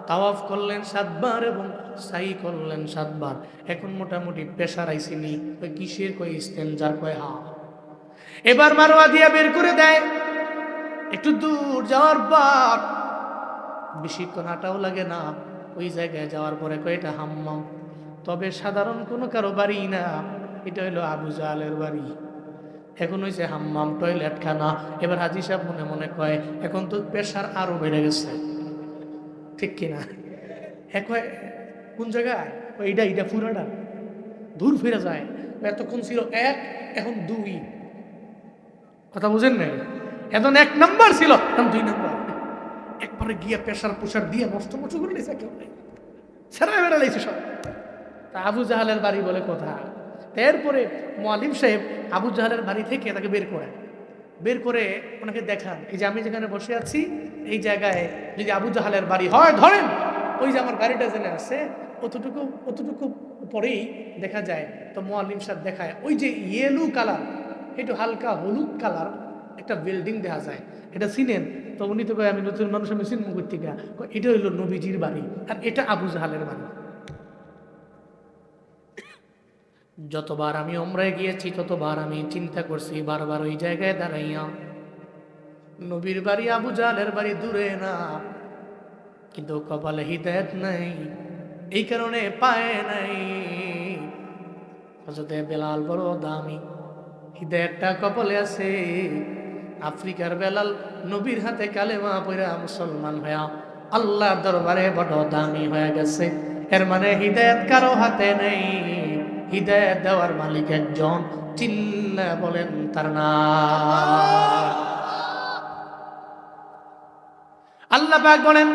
তাওয়াফ করলেন 7 বার এবং সাই করলেন 7 বার, এখন মোটামুটি পেশার আইসিনি, ওই কিসের কই ইস্তেনজার কয় হা। এবার মারওয়া দিয়া বের করে দেয়, একটু দূর যাওয়ার পর বেশিক্ষণ হাঁটাও লাগে না, ওই জায়গায় যাওয়ার পরে কয় এটা হাম্মাম। তবে সাধারণ কোনো কারো বাড়ি না, এটা হলো আবু জাহলের বাড়ি। এখন হয়েছে হাম্মাম, টয়লেট খানা। এবার হাজী সাহেব মনে মনে কয় এখন তো প্রেশার আরো বেড়ে গেছে, ঠিক কিনা? কোন জায়গায় এইটা এইটা পুরাটা দূর ফিরে যায়, এতক্ষণ ছিল 1, এখন 2। কথা বুঝেন নাই? এখন 1 নাম্বার ছিল, এখন 2 নাম্বার। একবারে গিয়ে প্রেশার পুষার দিয়ে নষ্ট নষ্ট করে নিয়েছে, কেউ নেই, ছেড়া বেড়া লাইছে সব। তা আবু জাহালের বাড়ি বলে কথা। এরপরে মুয়াল্লিম সাহেব আবু জাহালের বাড়ি থেকে তাকে বের করে ওনাকে দেখান, এই যে আমি যেখানে বসে আছি এই জায়গায় যদি আবু জাহালের বাড়ি হয়, ধরেন ওই যে আমার গাড়িটা জেনে আছে অতটুকু পরেই দেখা যায়। তো মুয়াল্লিম সাহেব দেখায় ওই যে ইয়েলো কালার, একটু হালকা হলুদ কালার একটা বিল্ডিং দেখা যায়, এটা চিনেন? তো উনি তো কয় আমি নতুন মানুষ, আমি চিনব করতে গা, এটা হইলো নবীজির বাড়ি আর এটা আবু জাহালের বাড়ি। যতবার আমি উমরায় গিয়েছি ততবার আমি চিন্তা করছি, বারবার ওই জায়গায় দাঁড়াইয়া, নবীর বাড়ি আবু জাহলের বাড়ি দূরে না, কিন্তু কপালে হিদায়াত নাই, এই কারণে পায় নাই। হযরত বেলাল বড় দামি, হিদায়াতটা কপালে আছে। আফ্রিকার বেলাল নবীর হাতে কালেমা পড়া মুসলমান হয়া আল্লাহর দরবারে বড় দামি হয়ে গেছে। এর মানে হিদায়াত কারো হাতে নেই, হিদায়াত দেওয়ার মালিক একজন, চিল্লা বলেন তার নাম। আল্লাহ পাক বলেন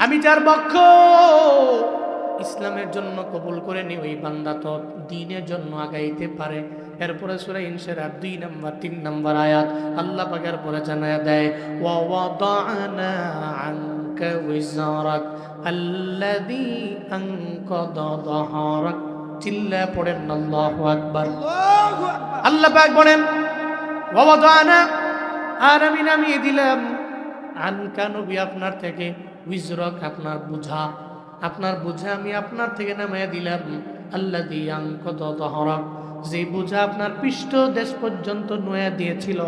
আমি যার পক্ষ ইসলামের জন্য কবুল করে নি, ওই বান্দা তো দ্বীনের জন্য আগাইতে পারে। এরপরে সূরা ইনশিরাহ 2 নম্বর 3 নম্বর আয়াত আল্লাহ পাকের পরে জানায়া দেয়, ওয়া ওয়াদানা আনকা উযরাক আল্লাযী আনকাদা যাহরাক। চিল্লা পড়েন আল্লাহু আকবার। আল্লাহ পাক বলেন ওয়া ওয়াদানা, আর আমি নামিয়ে দিলাম, আনকা নবী আপনার থেকে, উযরাক আপনার বোঝা আমি আপনার থেকে নামিয়ে দিলাম, আল্লাযী আনকাদা যাহরাক, যে বোঝা আপনার পৃষ্ঠ দেশ পর্যন্ত নুয়ে দিয়েছিল,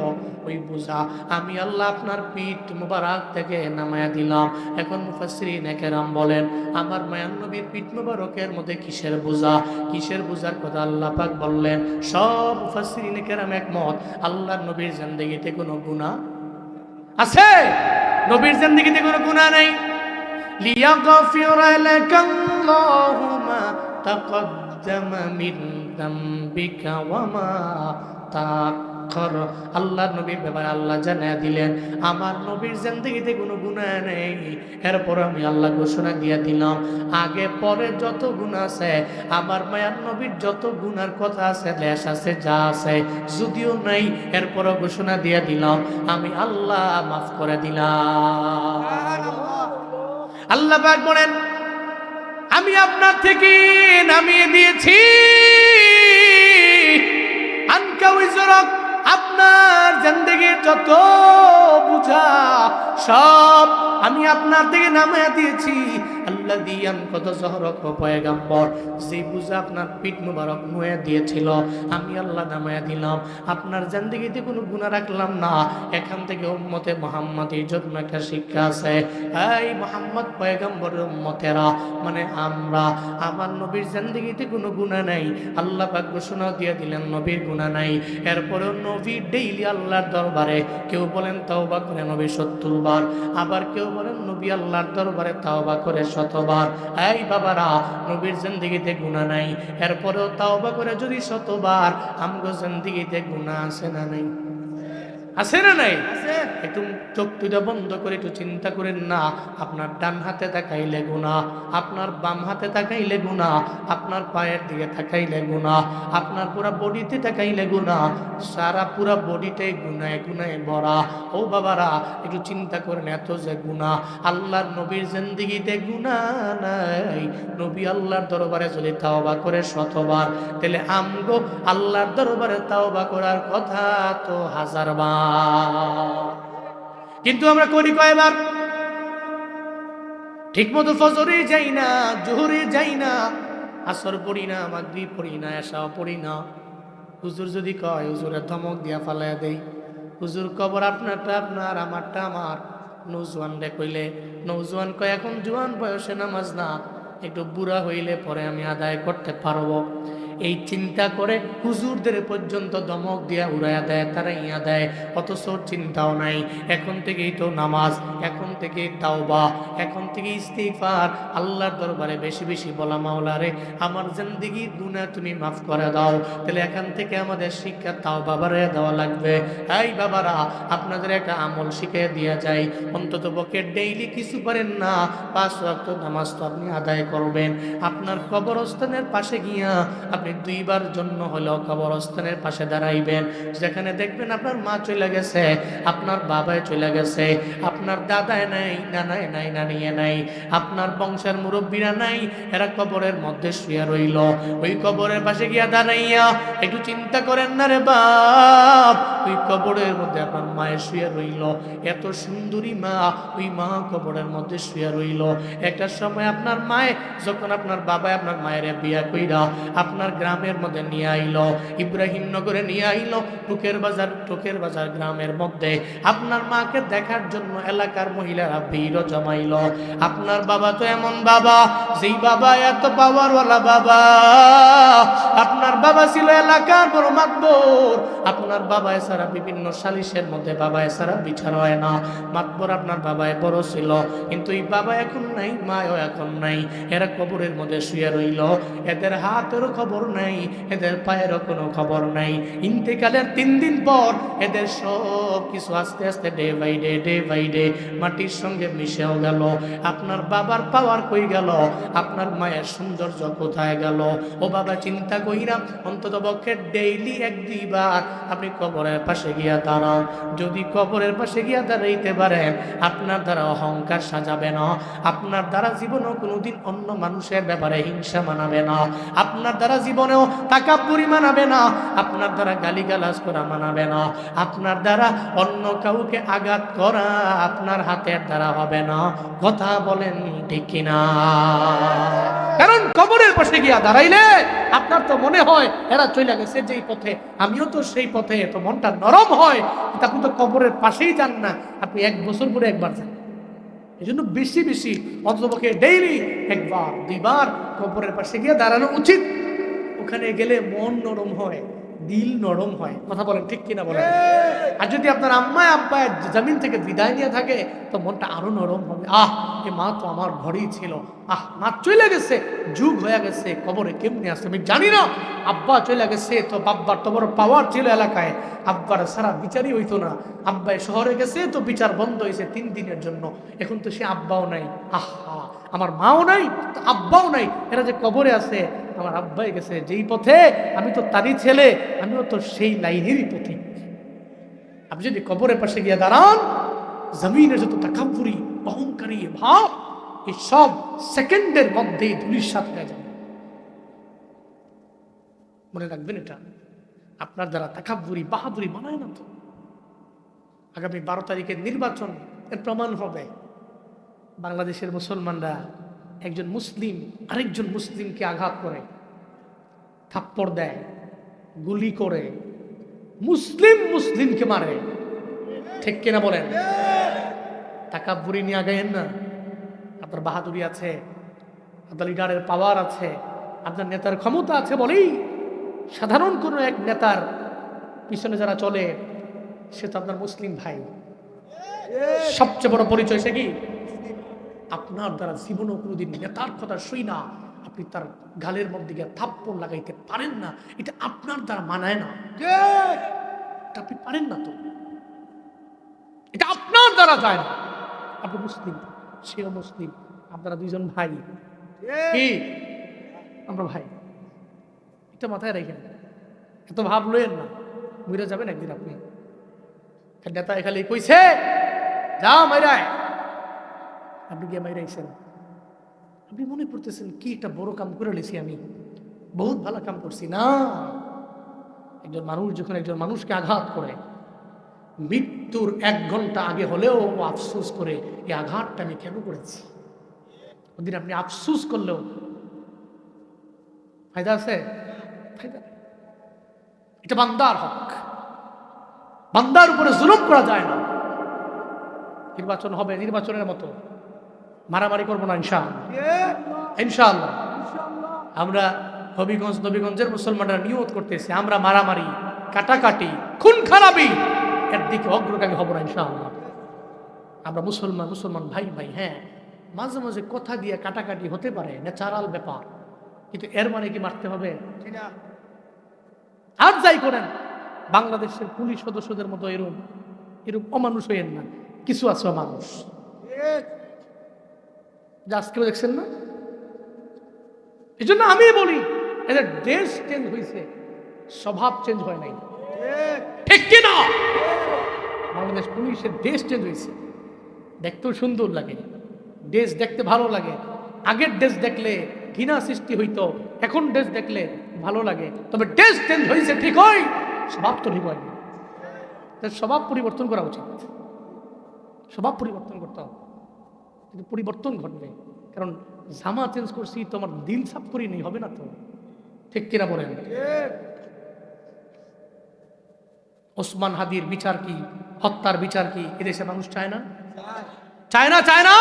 ওই বোঝা আমি আল্লাহ আপনার পিঠ মুবারক থেকে নামায়া দিলাম। এখন মুফাসসিরিন কেরাম বলেন, আমার মায়ার নবীর পিঠ মুবারকের মধ্যে কিসের বোঝা, কিসের বোঝার কথা আল্লাহ পাক বললেন? সব মুফাসসিরিন কেরাম একমত, আল্লাহর নবীর জিন্দেগিতে কোনো গুনাহ আছে? নবীর জিন্দেগিতে কোনো গুনাহ নাই। লিয়াগফিরা লাকাল্লাহু মা তাকদ্দামা মিন যামবিকা ওয়া মা তাআখার। আল্লাহর নবীর ব্যাপারে আল্লাহ জানিয়ে দিলেন, আমার নবীর জিন্দেগিতে কোনো গুনাহ নেই। এরপর আমি আল্লাহ ঘোষণা দিয়ে দিলাম, আগে পরে যত গুনাহ আছে, আমার মায়ার নবীর যত গুনার কথা আছে, লেশ আছে, যা আছে, যদিও নাই, এরপরও ঘোষণা দিয়ে দিলাম আমি আল্লাহ মাফ করে দিলাম। আল্লাহ পাক বলেন, আমি আপনার থেকে নামিয়ে দিয়েছি আনকা উযরক, আপনার জিন্দেগীর যত বুঝা সব আমি আপনার থেকে নামিয়ে দিয়েছি। আল্লাযী আনকাযা যহরক, পয়গম্বর যে বুঝা আপনার পিঠ মুবারক নুয়ে দিয়েছিল, আমি আল্লাহ নামিয়ে দিলাম। আপনার জিন্দেগীতে কোনো গুনাহ রাখলাম না। এখান থেকে উম্মতে মুহাম্মাদের জন্য একটা শিক্ষা আছে। এই মুহাম্মদ পয়গম্বরের উম্মতেরা, মানে আমরা, আমার নবীর জিন্দেগীতে কোনো গুনাহ নাই। আল্লাহ পাক ঘোষণা দিয়ে দিলেন নবীর গুনাহ নাই। এরপরেও নবী ডেইলি আল্লাহর দরবারে, কেউ বলেন তাওবা করে নবী 70 বার, আবার কেউ বলেন নবী আল্লাহর দরবারে তাওবা করে 100 বার। এই বাবারা, নবীর জিন্দেগিতে গুনাহ নাই, এরপরেও তাওবা করে যদি 100 বার, আমগো জিন্দেগিতে গুনাহ আছে না নাই? আছে না নাই? একটু চোখ দুটা বন্ধ করে একটু চিন্তা করেন না। আপনার ডান হাতে তাকাইলে গুনাহ, আপনার বাম হাতে তাকাইলে গুনাহ, আপনার পায়ের দিকে তাকাইলে গুনাহ, আপনার পুরা বডিতে তাকাইলে গুনাহ, সারা পুরা বডিটাই গুনাহে গুনাহে ভরা। ও বাবারা, একটু চিন্তা করেন, এত যে গুনাহ, আল্লাহর নবীর জিন্দেগিতে গুনাহ নাই। নবী আল্লাহর দরবারে যদি তাওবা করে 100 বার, তাহলে আমগো আল্লাহর দরবারে তাওবা করার কথা তো 1000 বার। কিন্তু আমরা করি কয়বার? ঠিক মতো ফজরে যাই না, জোহরে যাই না, আসর পড়ি না, মাগরিব পড়ি না, এশা পড়ি না। হুজুর যদি কয়, হুজুরের ধমক দিয়া ফালাইয়া দেই। হুজুর কবর আপনারটা আপনার, আমারটা আমার। নৌজওয়ান রে কইলে, নৌজওয়ান কয় এখন জোয়ান বয়সে নামাজ না, একটু বুড়া হইলে পরে আমি আদায় করতে পারবো। এই চিন্তা করে হুজুরদের পর্যন্ত দমক দিয়া উড়াইয়া দেয়, তারাইয়া দেয়, অথচ চিন্তাও নাই। এখন থেকেই তো নামাজ, এখন থেকেই তাওবা, এখন থেকে ইস্তিগফার, আল্লাহর দরবারে বেশি বেশি বলা, মাওলা রে আমার জিন্দেগির গুনাহ তুমি মাফ করে দাও। তাহলে এখান থেকে আমাদের শিক্ষা তাওবা বাড়াইয়া দেওয়া লাগবে। এই বাবারা, আপনাদের একটা আমল শিখিয়ে দিয়া যায়, অন্তত পক্ষে ডেইলি কিছু পারেন না, 5 ওয়াক্ত নামাজ তো আপনি আদায় করবেন। আপনার কবরস্থানের পাশে গিয়া আপনি 2 বার জন্য হলেও কবরস্থানের পাশে দাঁড়াইবেন। যেখানে দেখবেন আপনার মা চলে গেছে, আপনার বাবাই চলে গেছে, আপনার দাদায় নাই, নানায় নাই, নানিয়ে নাই, আপনার বংশের মুরব্বীরা নাই, এরা কবরের মধ্যে শুয়ে রইল। ওই কবরের পাশে গিয়া দাঁড়াইয়া একটু চিন্তা করেন না রে বাপ, ওই কবরের মধ্যে আপনার মায়ের শুয়ে রইল, এত সুন্দরী মা, ওই মা কবরের মধ্যে শুয়ে রইল। একটা সময় আপনার মায়ে, যখন আপনার বাবা আপনার মায়ের বিয়া কইরা আপনার গ্রামের মধ্যে নিয়ে আইলো, ইব্রাহিম নগরে নিয়ে আইলো, টোকের বাজার গ্রামের মধ্যে আপনার মাকে দেখার জন্য এলাকার মহিলারা ভিড় জমাইলো। আপনার বাবা তো এমন বাবা, যেই বাবা এত পাওয়ারওয়ালা বাবা, আপনার বাবা ছিল এলাকার বড় মাতবর। আপনার বাবা এছাড়া বিভিন্ন সালিশের মধ্যে বাবা এছাড়া বিচার হয় না। মাতবর আপনার বাবায় বড় ছিল, কিন্তু এই বাবা এখন নাই, মাও এখন নাই, এরা কবরের মধ্যে শুয়ে রইল। এদের হাতেরও খবর নাই, এদের পায়েরও কোনো খবর নাই। ইন্তেকালের 3 দিন পর এদের সব কিছু আস্তে আস্তে ডে বাই ডে মাটির সঙ্গে মিশেও গেল। আপনার বাবার পাওয়ার কই গেল? আপনার মায়ের সৌন্দর্য কোথায় গেল? ও বাবা, চিন্তা কইরা অন্তত পক্ষে ডেইলি 1-2 বার আপনি কবরের পাশে গিয়া দাঁড়ান। যদি কবরের পাশে গিয়া দাঁড়াইতে পারেন, আপনার দ্বারা অহংকার সাজাবে না, আপনার দ্বারা জীবনেও কোনোদিন অন্য মানুষের ব্যাপারে হিংসা মানাবে না, আপনার দ্বারা জীবনেও তাকাব্বুরি মানাবে না, আপনার দ্বারা গালিগালাজ করা মানাবে না, আপনার দ্বারা অন্য কাউকে আঘাত করা আপনার হাতের দ্বারা হবে না। কথা বলেন ঠিক কিনা? কারণ কবরে কবরের পাশে গিয়া দাঁড়াইলে আপনার তো মনে হয় এরা চলে গেছে যেই পথে, আমিও তো সেই পথে, তো মনটা নরম হয়। কিন্তু আপনি তো কবরের পাশেই যান না, আপনি 1 বছর পরে একবার যান। এই জন্য বেশি বেশি অন্ততপক্ষে ডেইলি 1 বার 2 বার কবরের পাশে গিয়ে দাঁড়ানো উচিত। ওখানে গেলে মন নরম হয়, দিল নরম হয়। কথা বলেন ঠিক কিনা বলেন? আর যদি আপনার আম্মা আব্বা জমিন থেকে বিদায় নিয়ে থাকে তো মনটা আরো নরম হবে। এ মা তো আমার ঘরেই ছিল, মা চলে গেছে, যুগ হয়ে গেছে, কবরে কেমনে আসছে আমি জানি না। আব্বা চলে গেছে তো বাব্বার তো বড় পাওয়ার ছিল এলাকায়, আব্বার সারা বিচারই হইতো না। আব্বাই শহরে গেছে তো বিচার বন্ধ হয়েছে 3 দিনের জন্য। এখন তো সে আব্বাও নাই, আমার মাও নাই, তো আব্বাও নাই, এরা যে কবরে আছে। আমার আব্বাই গেছে যেই পথে, আমি তো তারই ছেলে, আমিও তো সেই লাইনেরই পথিক। আপনি যদি কবরের পাশে গিয়ে দাঁড়ান, জমিনের যত তাকাব্বুরি অহংকারী ভাব এই সব সেকেন্ডের মধ্যেই ধূলিসাৎ হয়ে যাবে। মনে রাখবেন এটা। আপনার দ্বারা তাকাব্বুরি বাহাদুরি বানায় না তো। আগামী 12 তারিখের নির্বাচন এর প্রমাণ হবে। বাংলাদেশের মুসলমানরা একজন মুসলিম আরেকজন মুসলিমকে আঘাত করে, থাপ্পড় দেয়, গুলি করে, মুসলিমকে মারে। ঠিক কিনা বলেন? তাকাব্বুরি নিয়ে আগাইয়েন না। আপনার বাহাদুরি আছে, আপনার লিডারের পাওয়ার আছে, আপনার নেতার ক্ষমতা আছে বলেই সাধারণ কোনো এক নেতার পিছনে যারা চলে সে তো আপনার মুসলিম ভাই। সবচেয়ে বড় পরিচয় সে কি? আপনার দ্বারা জীবনও কোনোদিন নেতার কথা শুই না আপনি তার গালের মধ্যে গিয়ে থাপ্পড় লাগাইতে পারেন না। এটা আপনার দ্বারা মানায় না, আপনি পারেন না তো, এটা আপনার দ্বারা যায় না। আপনি মুসলিম, সেও মুসলিম, আপনারা 2 জন ভাই। কি আমরা ভাই, এটা মাথায় রেখেন। এত ভাব লইেন না, মরে যাবেন একদিন আপনি। নেতা খালি কইছে যা মাইরায়, আপনি গিয়ে মাইরাইছেন। আপনি মনে করতেছেন কি একটা বড় কাম করে লেছি, আমি বহুত ভালো কাম করছি। না, একজন মানুষ যখন একজন মানুষকে আঘাত করে, মৃত্যুর 1 ঘন্টা আগে হলেও আফসোস করে এই আঘাতটা আমি কেন করেছি। ওদিন আপনি আফসোস করলেও ফায়দা আছে? ফায়দা নেই। এটা বান্দার হক, বান্দার উপরে জুলুম করা যায় না। নির্বাচন হবে নির্বাচনের মতো, মারামারি করবো না ইনশাআল্লাহ। ইনশাআল্লাহ আমরা নবীগঞ্জের মুসলমানরা নিয়ত করতেছে আমরা মারামারি, কাটাকাটি, খুন খারাপি এর দিকে অগ্রগামী হব না ইনশাআল্লাহ। আমরা মুসলমান ভাই ভাই। হ্যাঁ, মাঝে মাঝে কথা দিয়ে কাটাকাটি হতে পারে, ন্যাচারাল ব্যাপার, কিন্তু এর মানে কি মারতে হবে? আর যাই করেন, বাংলাদেশের পুলিশ সদস্যদের মতো এরকম অমানুষ হইয়েন না। কিছু আছে মানুষ, আজকেও দেখছেন না। এই জন্য আমি বলি এদের দেশ চেঞ্জ হয়েছে, স্বভাব চেঞ্জ হয় নাই। ঠিক কিনা? বাংলাদেশ পুলিশের দেশ চেঞ্জ হয়েছে, দেখতেও সুন্দর লাগে, দেশ দেখতে ভালো লাগে। আগের দেশ দেখলে ঘৃণা সৃষ্টি হইতো, এখন দেশ দেখলে ভালো লাগে। তবে দেশ চেঞ্জ হয়েছে ঠিক হয়, স্বভাব তো ঠিক হয়নি। স্বভাব পরিবর্তন করা উচিত, স্বভাব পরিবর্তন করতে হবে, কিন্তু পরিবর্তন ঘটবে। কারণ জামা চেঞ্জ করছি তো আমার দিল সাফ করি নেই, হবে না তো। ঠিক কিনা বলেন? ওসমান হাদির বিচার কি, হত্যার বিচার কি এদেশে মানুষ চায় না? চায় না? চায় না?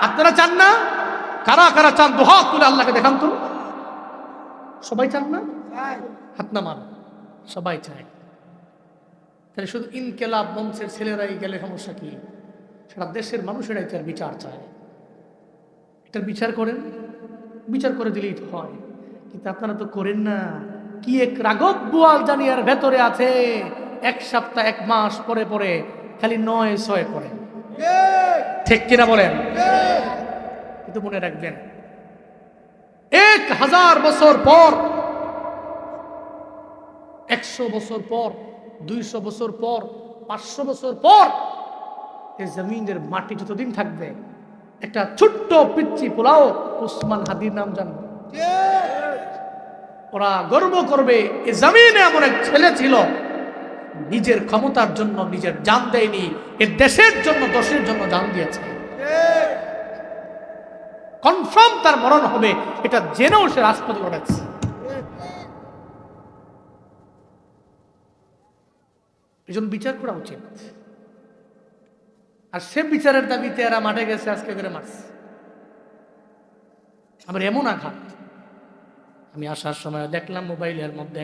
আপনারা চান না? কারা কারা চান? দুহাত তুলে আল্লাহকে দেখান তো। সবাই চান না? হাত নামান। সবাই চায়। তাহলে শুধু ইনকেলাব মঞ্চের ছেলেরাই গেলে সমস্যা কি? সারা দেশের মানুষেরাই তার বিচার চায়। এটার বিচার করেন, বিচার করে দিলেই তো হয়। কিন্তু আপনারা তো করেন না। কি এক রাগব বোয়াল জানিয়ার ভেতরে আছে, 1 সপ্তাহ 1 মাস পরে পরে খালি 9-6 করে। ঠিক কিনা বলেন? কিন্তু মনে রাখবেন, 1000 বছর পর, 100 বছর পর, 200 বছর পর, 500 বছর পর এই জমিনের মাটি যতদিন থাকবে, একটা ছোট্ট পিচ্চি পোলাও ওসমান হাদির নাম জানবে। ওরা গর্ব করবে এই জমিনে এমন এক ছেলে ছিল, নিজের ক্ষমতার জন্য নিজের জান দেয়নি, এর দেশের জন্য, দশের জন্য জান দিয়েছে। কনফার্ম তার মরণ হবে, এটা জেনেও সে রাজপথে লড়েছে। এজন্য বিচার করা উচিত। আর সে বিচারের দাবিতে এরা মাঠে গেছে, আজকে করে মারছে। আমার এমন আঘাত, আমি আসার সময় দেখলাম মোবাইলের মধ্যে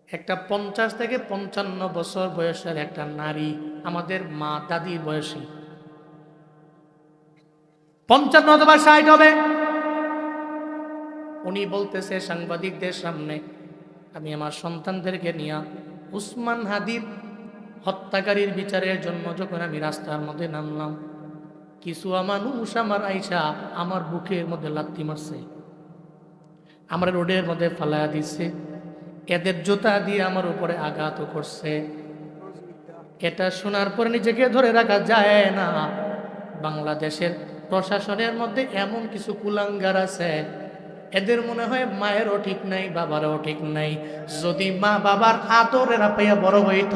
একটা 50 থেকে 55 বছর বয়সের একটা নারী, আমাদের মা দাদির বয়সী, 55 অথবা 60 হবে। উনি বলতেছে সাংবাদিকদের সামনে, আমি আমার সন্তানদেরকে নিয়ে উসমান হাদির হত্যাকারীর বিচারের জন্য যখন আমি রাস্তার মধ্যে নামলাম, কিছু মানুষ আমার আইসা আমার বুকের মধ্যে লাথি মারছে, আমার রোডের মধ্যে ফালায়া দিচ্ছে, এদের জুতা দিয়ে আমার উপরে আঘাত করছে। এটা শোনার পরে নিজেকে ধরে রাখা যায় না। বাংলাদেশের প্রশাসনের মধ্যে এমন কিছু কুলাঙ্গার আছে, এদের মনে হয় মায়েরও ঠিক নাই, বাবারও ঠিক নাই। যদি মা বাবার আদরের পাইয়া বড় হইত,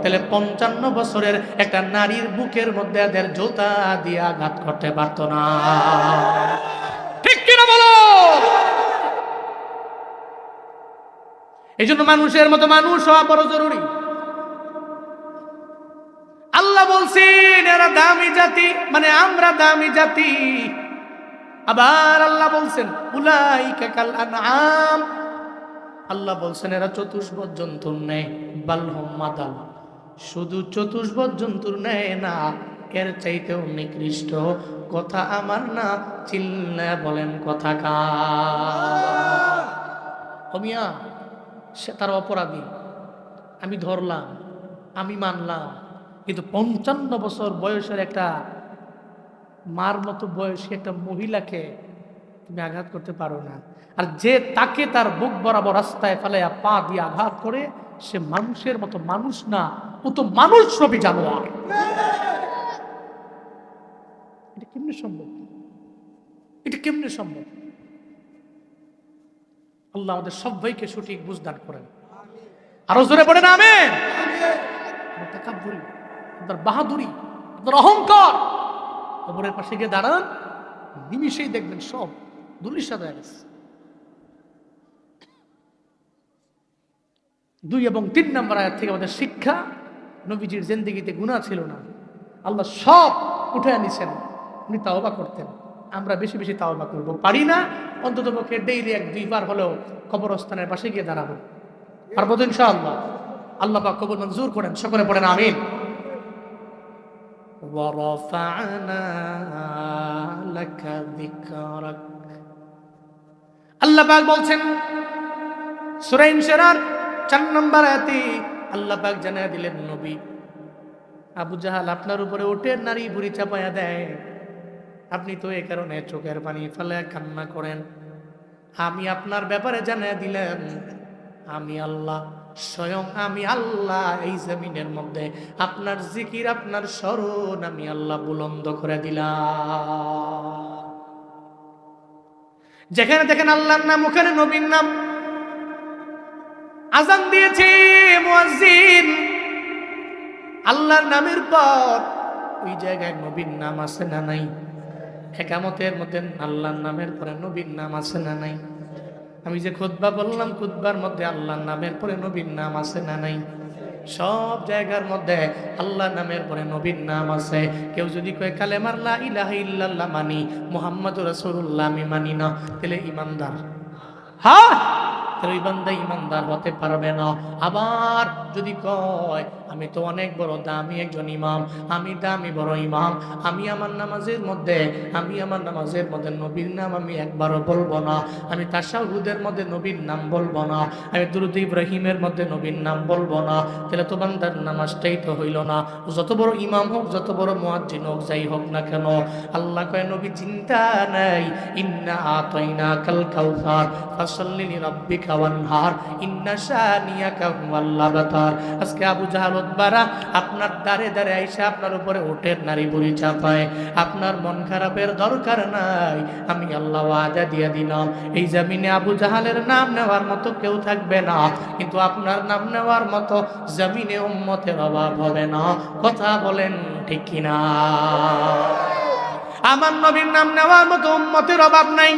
তাহলে 55 বছরের একটা নারীর বুকের মধ্যে এদের জুতা দিয়ে আঘাত করতে পারত না। ঠিক কিনা বলো? এই জন্য মানুষের মতো মানুষ হওয়া বড় জরুরি। আল্লাহ বলছেন এরা দামি জাতি, মানে আমরা দামি জাতি। আবার আল্লাহ বলছেন উলাইকা কাল আনআম, আল্লাহ বলছেন এরা চতুষ্পদ জন্তুর ন্যায়। বাল হুম মাদাল, শুধু চতুষ্পদ জন্তুর ন্যায় না, এর চাইতেও নিকৃষ্ট। কথা আমার না, চিল্লায়া বলেন কথা কার? ও মিয়া, সে তার অপরাধী, আমি ধরলাম, আমি মানলাম, কিন্তু 55 বছর বয়সের একটা মার মতো বয়সী একটা মহিলাকে তুমি আঘাত করতে পারো না। আর যে তাকে তার বুক বরাবর রাস্তায় ফেলাইয়া পা দিয়ে আঘাত করে, সে মানুষের মতো মানুষ না, ও তো মানুষ রূপী জানোয়ার। এটা কেমনে সম্ভব? এটা কেমনে সম্ভব? আল্লাহ আমাদের সবাইকে সঠিক বুঝদান করেন। আরো জোরে পড়েন আমিন। তাকাব্বুরি, আপনার বাহাদুরি, আপনার অহংকার, কবরের পাশে গিয়ে দাঁড়ান, নিমিশেই দেখবেন সব ধুলিস্যাৎ হয়ে গেছে। 2 এবং 3 নম্বর আয়াত থেকে আমাদের শিক্ষা, নবীজির জিন্দেগিতে গুনাহ ছিল না, আল্লাহ সব উঠে নিছেন। উনি তাওবা করতেন, আমরা বেশি বেশি তাওবা করব, পারি না, অন্তত পক্ষে ডেইলি 1-2 বার হলেও কবরস্থানের পাশে গিয়ে দাঁড়াবো। পারবো তো ইনশাআল্লাহ। আল্লাহ পাক কবুল মঞ্জুর করেন, সকলে পড়েন আমিন। ওয়ারাফা'না লাকা যিকরাক, আল্লাহ পাক বলছেন সূরা ইনশিরার 4 নম্বর আয়াতে আল্লাহ পাক জানায়া দিলেন, নবী আবু জাহাল আপনার উপরে উটের নারী বুড়ি চাপায়া দেয়, আপনি তো এই কারণে চোখের পানি ফেলে কান্না করেন। আমি আপনার ব্যাপারে জানায়া দিলাম, আমি আল্লাহ, স্বয়ং আমি আল্লাহ এই জমিনের মধ্যে আপনার জিকির, আপনার স্মরণ আমি আল্লাহ বুলন্দ করে দিলাম। যেখানে দেখেন আল্লাহর নাম, ওখানে নবীর নাম। আজান দিয়েছে মুয়াজ্জিন, আল্লাহর নামের পর ওই জায়গায় নবীর নাম আছে না নাই? ইকামতের মধ্যে আল্লাহর নামের পরে নবীর নাম আছে না নাই? আমি যে খুতবা বললাম, খুতবার মধ্যে আল্লাহর নামের পরে নবীর নাম আছে না নাই? সব জায়গার মধ্যে আল্লাহর নামের পরে নবীর নাম আছে। কেউ যদি কয় কালেমার লা ইলাহা ইল্লাল্লাহ মানি, মুহাম্মাদুর রাসূলুল্লাহ আমি মানি না, তাহলে ঈমানদার? হ্যাঁ, তাহলে ওই বান্দা ঈমানদার হতে পারবে না। আবার যদি কয় আমি তো অনেক বড় দামি একজন ইমাম, আমি দামি বড় ইমাম, আমি আমার নামাজের মধ্যে নবীর নাম আমি একবারও বলবো না, আমি তাশাহুদের মধ্যে নবীর নাম বলবো না, আমি দুরূদ ইব্রাহিমের মধ্যে নবীর নাম বলবো না, তাহলে তো বান্দার নামাজটাই তো হইল না। যত বড় ইমাম হোক, যত বড় মুয়াজ্জিন হোক, যাই হোক না কেন, আল্লাহ কয় নবী চিন্তা নাই, ইন্না আতাইনাকাল কাউসার ফাসাল্লি লিরাব্বিকা ওয়ানহার ইন্না শানিয়াকা হুয়াল আবতার। আজকে আবু জাহাল উতবারা আপনার দ্বারে দ্বারে আইসা আপনার উপরে উটের নারী বুড়ি চাপায়, আপনার মন খারাপের দরকার নাই। আমি আল্লাহ ওয়াদা দিয়ে দিলাম, এই জমিনে আবু জাহালের নাম নেওয়ার মতো কেউ থাকবে না, কিন্তু আপনার নাম নেওয়ার মতো জমিনে উম্মতের অভাব হবে না। কথা বলেন ঠিক কিনা? আমার নবীর নাম নেওয়ার মতো উম্মতের অভাব নাই।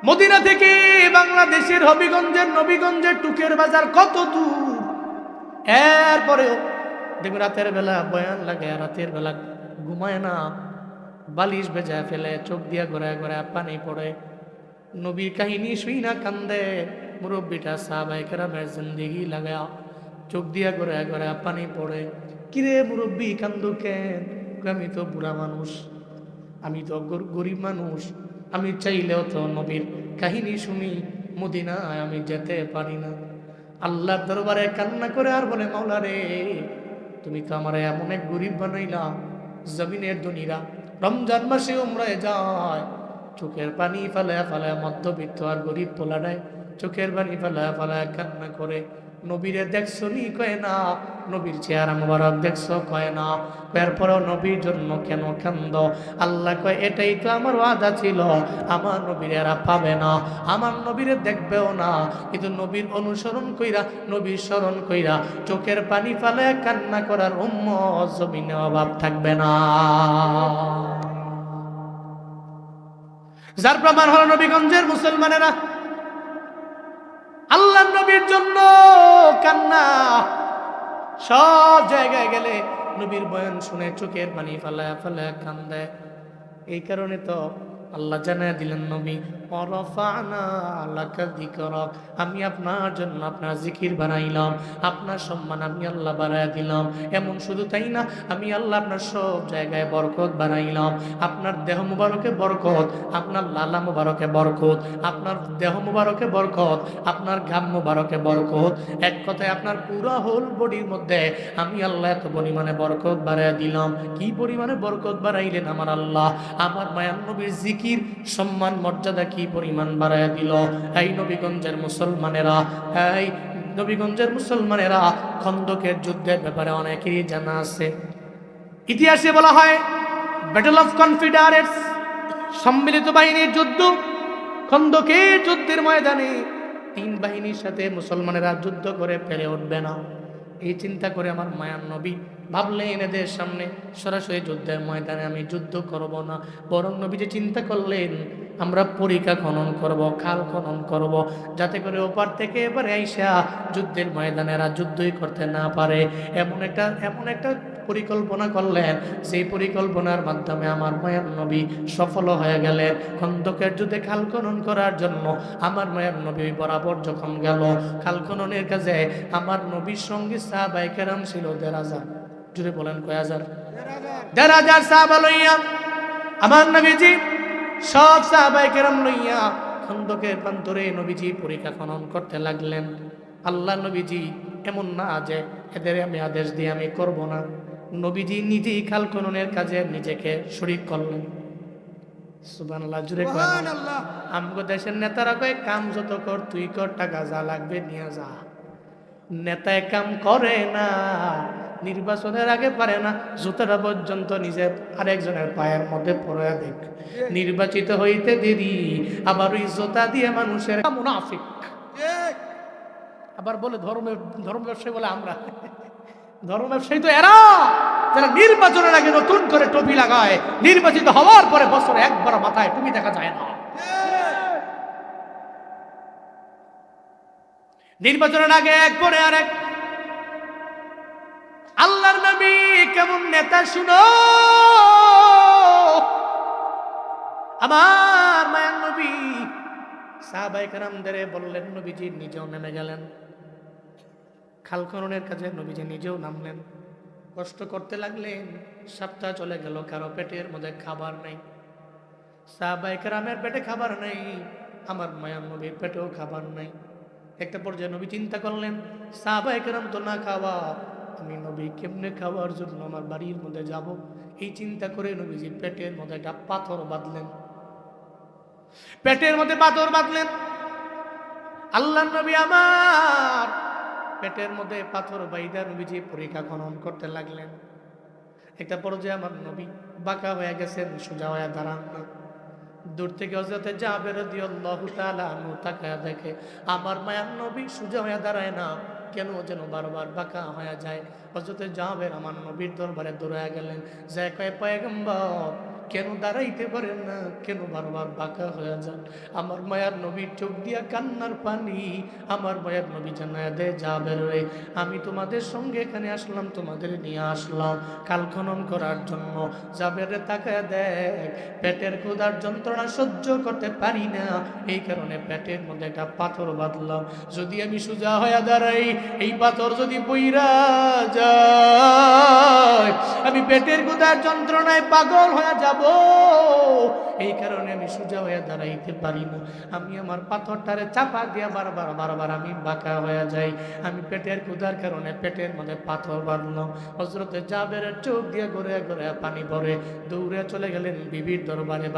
মদিনা থেকে বাংলাদেশের নবীগঞ্জের টুকের বাজার কত দূর, এরপরেও দেখবেন রাতের বেলা বয়ান লাগে, রাতের বেলা ঘুমায় না, বালিশ ভেজায় ফেলে, চোখ দিয়া ঘোরায় ঘোরায় পানি পড়ে, নবীর কাহিনী শুই না কান্দে। মুরব্বীটা সাহাবায়ে কেরামের জিন্দেগি লাগা চোখ দিয়া ঘোরায় ঘোরায় পানি পড়ে। কিরে মুরব্বী কান্দো কেন? আমি তো বুড়া মানুষ, আমি তো গরিব মানুষ, আমি চাইলেও তো নবীর কাহিনী শুনি, মদিনায় আমি যেতে পারি না। আল্লাহর দরবারে কান্না করে আর বলে, মাওলা রে, তুমি তো আমার এমন এক গরিব বানাইলা, জমিনের ধনীরা রমজান মাসে উমরায় যায়, চোখের পানি ফেলায় ফেলায়, মধ্যবিত্ত আর গরিব পোলাডায় চোখের পানি ফেলায় ফেলায় কান্না করে। নবীরে দেখছো নি? কয় না। নবীর চেহারা মোবারক দেখছো? কয় না। এরপরেও নবীর জন্য কেন কান্দ? আল্লাহ কয়, এটাই তো আমার ওয়াদা ছিল, আমার নবীরে এরা পাবে না, আমার নবীরে দেখবেও না, কিন্তু নবীর অনুসরণ কইরা, নবীর স্মরণ কইরা চোখের পানি ফেলে কান্না করার উম্মত জমিনে অভাব থাকবে না। যার প্রমাণ হলো নবীগঞ্জের মুসলমানেরা আল্লাহ নবীর জন্য কান্না। সব জায়গায় গেলে নবীর বয়ান শুনে চোখের পানি ফেলায় ফেলায় কান্দে। এই কারণে তো আল্লাহ জানায় দিলেন, নবী ওয়ারাফা'না লাকা যিকরাক, আমি আপনার জন্য আপনার জিকির বানাইলাম, আপনার সম্মান আমি আল্লাহ বাড়ায় দিলাম। এমন শুধু তাই না, আমি আল্লাহ আপনার সব জায়গায় বরকত বানাইলাম। আপনার দেহ মুবারকে বরকত, আপনার লালা মুবারকে বরকত, আপনার দেহ মুবারকে বরকত, আপনার ঘাম মুবারকে বরকত। এক কথায় আপনার পুরো হোল বডির মধ্যে আমি আল্লাহ এত পরিমাণে বরকত বাড়ায় দিলাম। কি পরিমাণে বরকত বাড়াইলেন আমার আল্লাহ! আমার মায়ার নবীর জিকির, সম্মান, মর্যাদা কি পরিমাণ বাড়ায় দিল। এই নবীগঞ্জের মুসলমানেরা, এই নবীগঞ্জের মুসলমানেরা, খন্দকের যুদ্ধের ব্যাপারে অনেকেরই জানা আছে। ইতিহাসে বলা হয় ব্যাটল অফ কনফেডারেটস, সম্মিলিত বাহিনীর যুদ্ধ। খন্দকের যুদ্ধের ময়দানে তিন বাহিনীর সাথে মুসলমানেরা যুদ্ধ করে পেরে উঠবে না। এই চিন্তা করে আমার মায়ার নবী ভাবলেন, এদের সামনে সরাসরি যুদ্ধের ময়দানে আমি যুদ্ধ করব না, বরং নবী যে চিন্তা করলেন, আমরা পরিখা খনন করব, খাল খনন করব, যাতে করে ওপার থেকে এবারে আইসা যুদ্ধের ময়দানেরা যুদ্ধই করতে না পারে। এমন একটা পরিকল্পনা করলেন, সেই পরিকল্পনার মাধ্যমে আমার মায়ার নবী সফল হয়ে গেলেন। খন্দকের যুদ্ধে খাল খনন করার জন্য আমার মায়ার নবী বরাবর যখন গেল খাল খননের কাজে, আমার নবীর সঙ্গে সাহাবায়ে কেরাম ছিল ১,৫০০। জুড়ে বলেন কয় হাজার? ১,৫০০ সাহাবা লইয়া আমার নবীজি, সব সাহাবায়ে কেরাম লইয়া খন্দকের প্রান্তরে নবীজি পরিখা খনন করতে লাগলেন। আল্লাহ নবীজি এমন না যে এদের আমি আদেশ দিয়ে আমি করব না, নবীজি নিজেই খাল খননের কাজে নিজেকে শরীক করলেন। সুবহানাল্লাহ, জুড়ে কয় সুবহানাল্লাহ। আমগো দেশের নেতারা কয়, কাম যত কর, তুই কর, টাকা যা লাগবে নিয়ে যা। নেতায় কাম করে না, নির্বাচনের আগে পারে না, জুতাটা পর্যন্ত নিজের আরেকজনের পায়ের মধ্যে পড়ে দেখ। নির্বাচিত হইতে দেরি, আবার ওই জুতা দিয়ে মানুষের মুনাফিক। আবার বলে ধর্ম ব্যবসায়ী বলে আমরা। ধর্ম ব্যবসায়ী তো এরা, যারা নির্বাচনের আগে নতুন করে টুপি লাগায়, নির্বাচিত হওয়ার পরে বছরে একবার মাথায় টুপি দেখা যায় না। নির্বাচনের আগে এক পরে আরেক। আল্লাহর নবী কেমন নেতা শুনো, আমার মায়ার নবী সাহাবায়ে কেরামদের বললেন, নবীজি নিজেও নেমে গেলেন খাল খননের কাজে। নবীজি নিজেও নামলেন, কষ্ট করতে লাগলেন। সপ্তাহ চলে গেল, কারো পেটের মধ্যে খাবার নেই। সাহাবায়ে কেরামের পেটে খাবার নেই, আমার মায়ার নবীর পেটেও খাবার নেই। একটা পর্যায়ে নবী চিন্তা করলেন, সাহাবায়ে কেরাম তো না খাওয়া, আমি নবী কেমনে খাওয়ার জন্য আমার বাড়ির মধ্যে যাব। এই চিন্তা করে নবীজি পেটের মধ্যে একটা পাথর বাঁধলেন, পেটের মধ্যে পাথর বাঁধলেন। আল্লাহর নবী আমার পেটের মধ্যে পাথর বাইদা নবীজি পরিখা খনন করতে লাগলেন। একটা পর্যায়ে আমার নবী বাঁকা হয়ে গেছেন, সোজা হয়ে দাঁড়ান না। দূর থেকে হযরত জাবের রাদিয়াল্লাহু তাআলা আনহু তাকায়া দেখে আমার মায়ার নবী সোজা হয়ে দাঁড়ায় না, কেন যেন বারবার বাঁকা হয়ে যায়। হযরতে জাবের আমার নবীর দরবারে দৌড়ায়া গেলেন, যে কয় পয়গম্বর কেন দাঁড়াইতে পারেন না, কেন বারবার বাঁকা হয়ে যান? আমার মায়ার নবীর চোখ দিয়া কান্নার পানি। আমার মায়ার নবী জানায়া দেয়, জাবের রে, আমি তোমাদের সঙ্গে এখানে আসলাম, তোমাদের নিয়ে আসলাম কাল খনন করার জন্য। জাবের রে তাকায়া দেখ, পেটের ক্ষুধার যন্ত্রণা সহ্য করতে পারি না, এই কারণে পেটের মধ্যে একটা পাথর বাঁধলাম। যদি আমি সোজা হয়ে দাঁড়াই, এই পাথর যদি বইরা যায়, আমি পেটের ক্ষুধার যন্ত্রণায় পাগল হয়ে যাব। এই কারণে আমি সোজা হয়ে দাঁড়াইতে পারি না। আমি আমার পাথরটারে চাপা দিয়া বারবার বারবার আমি বাঁকা হয়ে যাই। আমি পেটের ক্ষুধার কারণে পেটের মধ্যে পাথর বাঁধলাম। হযরতে জাবেরের চোখ দিয়ে ঘুরে ঘুরে পানি পড়ে। দৌড়ে চলে গেলেন বিবির দরবারে।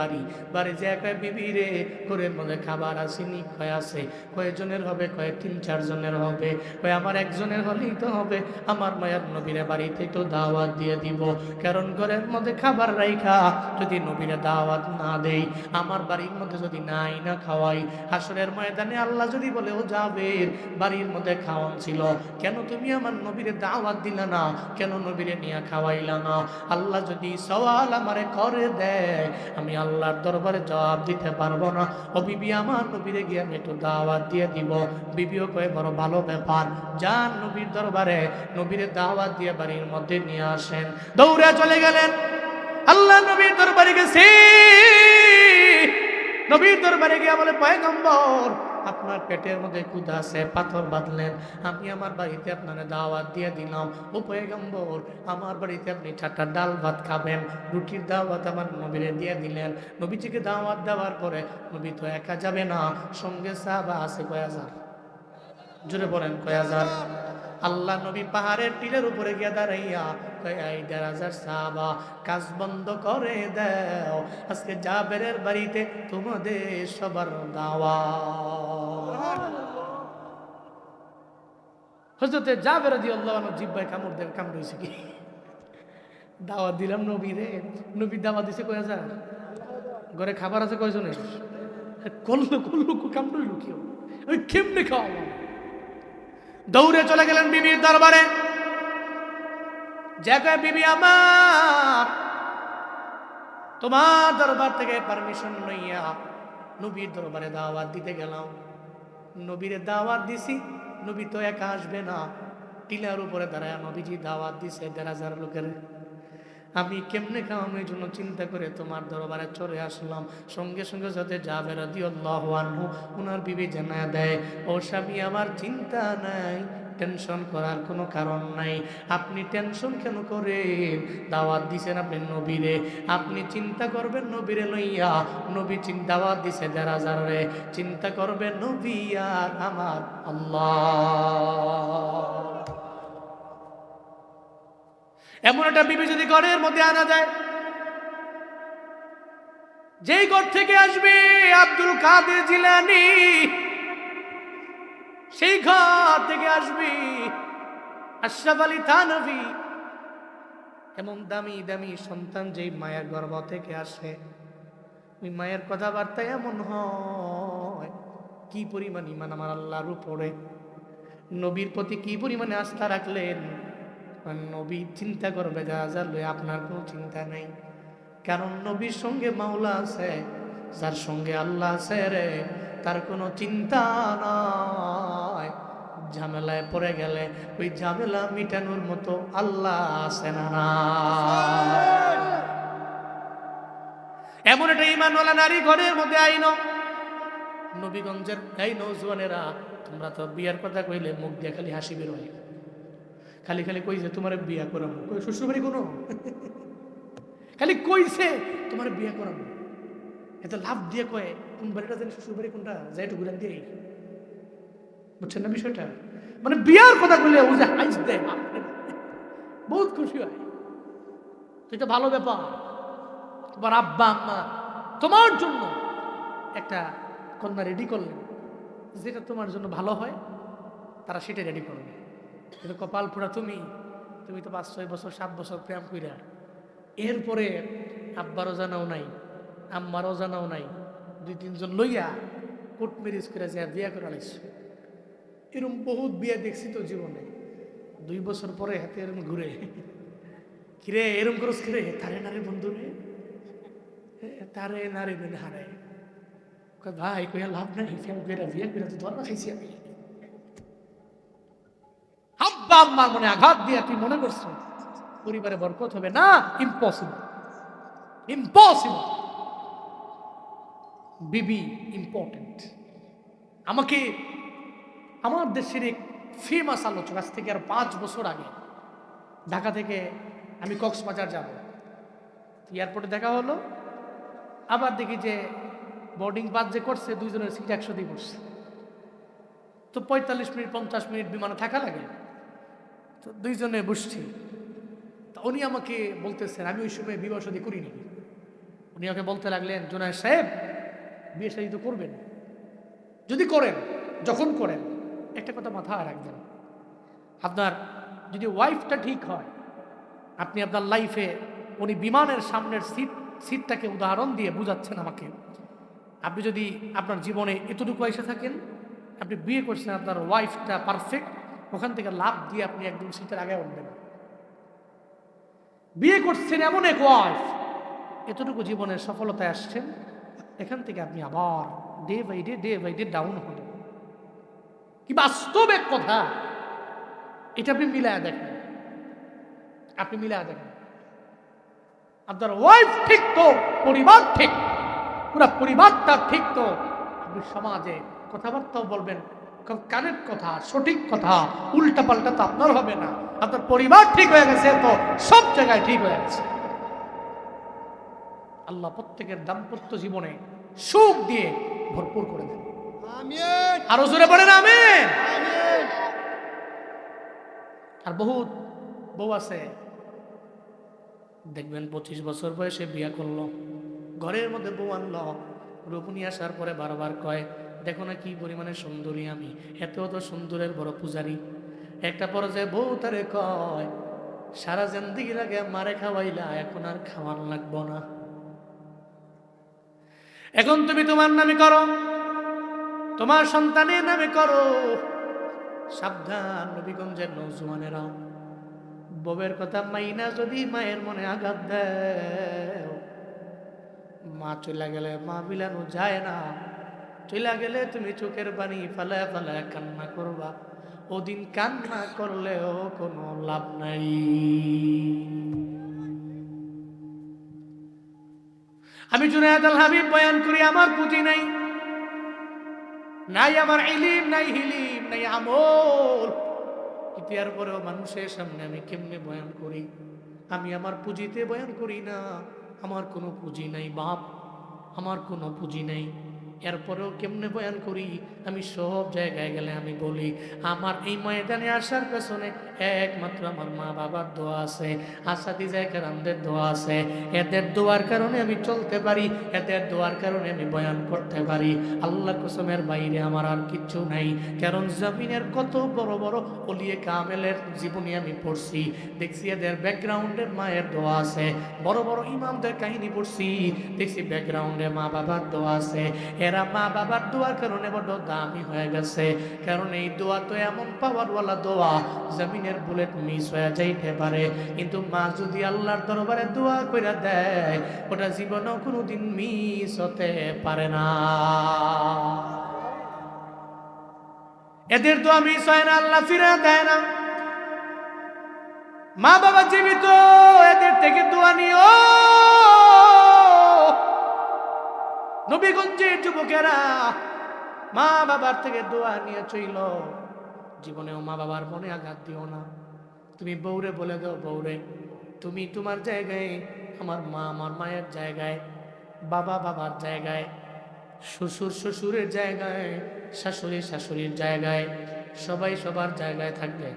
বাড়ি যে কয়, বিবি রে, ঘরের মধ্যে খাবার আসেনি? কয় আছে। কয়েকজনের হবে? কয় 3-4 জনের হবে। কয় আমার একজনের হলেই তো হবে। আমার মায়ের নবীরে বাড়িতে একটু দাওয়াত দিয়ে দিব, কারণ ঘরের মধ্যে খাবার রাইখা যদি নবীরে দাওয়াত না দেই, আমার বাড়ির মধ্যে যদি নাই না খাওয়াই, হাসরের ময়দানে আল্লাহ যদি বলে, ও জাবের, বাড়ির মধ্যে খাওয়ান ছিল, কেন তুমি আমার নবীরে দাওয়াত দিলা না, কেন নবীরে নিয়ে খাওয়াইলা না? আল্লাহ যদি সওয়াল আমারে করে দেয়, আমি আল্লাহর দরবারে জবাব দিতে পারবো না। ও বিবি, আমার নবীরে গিয়ে আমি একটু দাওয়াত দিয়ে দিব। বিবিও কয়ে, বড় ভালো ব্যাপার, যান নবীর দরবারে, নবীরে দাওয়াত দিয়ে বাড়ির মধ্যে নিয়ে আসেন। দৌড়ে চলে গেলেন, আল্লাহ নবীর দরবারে গেছে। নবীর দরবারে গিয়ে বলে, পয়গম্বর, আপনার পেটের মধ্যে ক্ষুধা আছে, পাথর বাঁধলেন, আমি আমার বাড়িতে আপনার দাওয়াত দিয়ে দিলাম। ও পয়গম্বর, আমার বাড়িতে আপনি 4টা ডাল ভাত খাবেন, রুটির দাওয়াত আমার নবীরে দিয়ে দিলেন। নবীজিকে দাওয়াত দেওয়ার পরে নবী তো একা যাবে না, সঙ্গে সাহাবা আছে কয় হাজার? জোরে বলেন, কয় হাজার? আল্লাহ নবী পাহাড়ের টিলের উপরে গিয়ে দাঁড়াইয়া কয়, এই 1,500 সাহাবা, কাজ বন্ধ করে দাও, আজকে জাবেরের বাড়িতে তোমাদের সবার দাওয়াত। হযরতে জাবের রাদিয়াল্লাহু আনহু জিহ্বায় কামড় দেন, কামড় হইছে কি? দাওয়াত দিলাম নবীরে, নবী দাওয়াত দিছে কয় হাজার? ঘরে খাবার আছে কয়জনের? করলো কামড় হইল কি? ওই কেমনে খাওয়া? দৌড়ে চলে গেলেন বিবির দরবারে। যে কয়, বিবি আমার, তোমার দরবার থেকে পারমিশন লইয়া নবীর দরবারে দাওয়াত দিতে গেলাম। নবীরে দাওয়াত দিছি, নবী তো একা আসবে না, টিলার উপরে দাঁড়ায় নবীজি দাওয়াত দিছে 1,500 লোকের। আমি কেমনে খাওয়ানোর জন্য চিন্তা করে তোমার দরবারে চলে আসলাম। সঙ্গে সঙ্গে যাতে জাবের রাদিয়াল্লাহু আনহু ওনার বিবি জানায়া দেয়, ও স্বামী আমার, চিন্তা নাই, টেনশন করার কোনো কারণ নাই। আপনি টেনশন কেন করেন? দাওয়াত দিছেন আপনি নবীরে, আপনি চিন্তা করবেন নবীরে লইয়া। নবী দাওয়াত দিছে 1,500 রে, চিন্তা করবেন নবী আর আমার আল্লাহ। এমন একটা বিবি যদি ঘরের মধ্যে আনা যায়, যেই ঘর থেকে আসবে আব্দুল কাদের জিলানী, সেই ঘর থেকে আসবে আশরাফ আলী থানভী, এমন দামি দামি সন্তান যেই মায়ের গর্ভ থেকে আসে, ওই মায়ের কথাবার্তা এমন হয়, কি পরিমাণ ঈমান আমার আল্লাহর উপরে, নবীর প্রতি কি পরিমাণে আস্থা রাখলেন। নবী চিন্তা করবে, যা লয়ে আপনার কোনো চিন্তা নেই, কারণ নবীর সঙ্গে মাওলা আছে, যার সঙ্গে আল্লাহ আছে রে, তার কোনো চিন্তা নয়। ঝামেলায় পড়ে গেলে ওই ঝামেলা মিটানোর মতো আল্লাহ আছে না? এমন একটা ঈমানওয়ালা নারী ঘরের মধ্যে আইনো। নবীগঞ্জের এই নওজোয়ানেরা, তোমরা তো বিয়ার কথা কইলে মুখ দিয়ে খালি হাসি বের হয়, খালি কইছে তোমার বিয়া করাবো, কই শ্বশুরবাড়ি কোনো খালি কইছে তোমার বিয়া করাবো, এত লাভ দিয়ে কয়ে কোন বাড়িটা জানি শ্বশুরবাড়ি কোনটা, যাই একটু ঘুরান দিয়ে, বুঝছেন না বিষয়টা? মানে বিয়ার কথা কইলে ও যে হাইস দেয়, বহুত খুশি হয়। তো এটা ভালো ব্যাপার, তোমার আব্বা আম্মা তোমার জন্য একটা কন্যা রেডি করলেন, যেটা তোমার জন্য ভালো হয় তারা সেটা রেডি করবে। কিন্তু কপাল পোড়া তুমি তো 5-6 বছর 7 বছর প্রেম কইরা, এরপরে আব্বারও জানাও নাই, আম্মারও জানাও নাই, 2-3 জন লইয়া কোর্ট ম্যারেজ করে যায় বিয়া করে আলাইছো। এরকম বহুত বিয়ে দেখছি তো জীবনে। 2 বছর পরে হাতে এরকম ঘুরে, কিরে এরকম করস কিরে, তারে নারে বন্ধু রে, তারে নারে হারে ভাই কইয়া লাভ নাই, ফেল করে বিয়ে করে তো ধর্ম খাইছি আমি। আব্বা আম্মার মনে আঘাত দিয়া তুই মনে করছো পরিবারে বরকত হবে না? Impossible, impossible. বিবি ইম্পর্টেন্ট। আমাকে আমার দেশের এক ফেমাস আলোচক আজ থেকে আর 5 বছর আগে ঢাকা থেকে আমি কক্সবাজার যাব, এয়ারপোর্টে দেখা হলো, আবার দেখি যে বোর্ডিং পাস যে করছে 2 জনের সিট 100 দিয়ে বসছে। তো 45 মিনিট 50 মিনিট বিমানে থাকা লাগে, তো 2 জনে বসছি। তো উনি আমাকে বলতেছেন, আমি ওই সময় বিবাহ শাদী করিনি। উনি আমাকে বলতে লাগলেন, জুনায়েদ সাহেব বিয়ে শাদী তো করবেন, যদি করেন, যখন করেন একটা কথা মাথায় রাখবেন, আপনার যদি ওয়াইফটা ঠিক হয়, আপনি আপনার লাইফে, উনি বিমানের সামনের সিটটাকে উদাহরণ দিয়ে বুঝাচ্ছেন আমাকে, আপনি যদি আপনার জীবনে এতটুকু এসে থাকেন, আপনি বিয়ে করছেন, আপনার ওয়াইফটা পারফেক্ট, ওখান থেকে লাভ দিয়ে আপনি একদম সিটের আগে উঠবেন। বিয়ে করছেন এমন এক ওয়াইফ, এতটুকু জীবনের সফলতায় আসছেন, এখান থেকে আপনি আবার ডে বাই ডে ডাউন হলেন। কি বাস্তব এক কথা, এটা আপনি মিলায়া দেখেন, আপনি মিলায়া দেখেন। আপনার ওয়াইফ ঠিক তো পরিবার ঠিক, পুরা পরিবারটা ঠিক তো আপনি সমাজে কথাবার্তাও বলবেন কারেক্ট কথা, সঠিক কথা, উল্টা পাল্টা তো আপনার হবে না। আপনার পরিবার ঠিক হয়ে গেছে তো সব জায়গায় ঠিক হয়ে গেছে। আল্লাহ প্রত্যেকের দাম্পত্য জীবনে সুখ দিয়ে ভরপুর করে দেন। আমিন। আরো জোরে বলেন আমিন। আর বহুত বউ আছে দেখবেন 25 বছর বয়সে বিয়ে করলো, ঘরের মধ্যে বউ আনলো, রূপনী আসার পরে বারবার কয়, দেখো না কি পরিমাণে সুন্দরী আমি, এত তো সুন্দরের বড় পূজারি। একটা পর্যায়ে বউ তারে কয়, সারা জিন্দেগি লাগে মারে খাওয়াইলা, এখন আর খাওয়ান লাগবো না, এখন তুমি তোমার নামে করো, তোমার সন্তানের নামে করো। সাবধান নবীগঞ্জের নওজোয়ানেরা, বউয়ের কথা মাইনা যদি মায়ের মনে আঘাত দেয়, মা চলে গেলে মা বিলানো যায় না, চলে গেলে তুমি চোখের পানি ফালায় ফালায় কান্না করবা, ওদিন কান্না করলেও কোনো লাভ নাই। আমি জুনায়েদ আল হাবিব বয়ান করি, আমার পুঁজি নাই, নাই আমার ইলিম, নাই হিলিম, নাই আমল, ইতিহার পরেও মানুষের সামনে আমি কেমনে বয়ান করি? আমি আমার পুঁজিতে বয়ান করি না, আমার কোনো পুঁজি নাই বাপ, আমার কোনো পুঁজি নাই, এরপরেও কেমনে বয়ান করি? আমি সব জায়গায় গেলে আমি বলি, আমার এই ময়দানে আসার পেছনে একমাত্র আমার মা বাবার দোয়া আছে, আসাদিজায়ে কেরামদের দোয়া আছে, এদের দোয়ার কারণে আমি চলতে পারি, এদের দোয়ার কারণে আমি বয়ান করতে পারি। আল্লাহর কসমের বাইরে আমার আর কিচ্ছু নাই। কারণ জমিনের কত বড় বড় ওলিয়ে কামেলের জীবনী আমি পড়ছি, দেখছি এদের ব্যাকগ্রাউন্ডে মায়ের দোয়া আছে, বড় বড় ইমামদের কাহিনী পড়ছি, দেখছি ব্যাকগ্রাউন্ডে মা বাবার দোয়া আছে। এরা মা বাবার দোয়ার কারণে বড় দামি হয়ে গেছে, কারণ এই দোয়া তো এমন পাওয়ারওয়ালা দোয়া, জমিনের বুলেট মিস হয়ে যাইতে পারে, কিন্তু মা যদি আল্লাহর দরবারে দোয়া কইরা দেয়, ওটা জীবনেও কোনোদিন মিস হতে পারে না। এদের দোয়া মিস হয় না, আল্লাহ ফিরে দেয় না। মা বাবা জীবিত, এদের থেকে দোয়া নিও। নবীগঞ্জের যুবকেরা মা বাবার থেকে দোয়া নিয়ে চইল, জীবনেও মা বাবার মনে আঘাত দিও না। তুমি বউরে বলে দাও, বউরে তুমি তোমার জায়গায়, আমার মা আমার মায়ের জায়গায়, বাবা বাবার জায়গায়, শ্বশুর শ্বশুরের জায়গায়, শাশুড়ি শাশুড়ির জায়গায়, সবাই সবার জায়গায় থাকবে।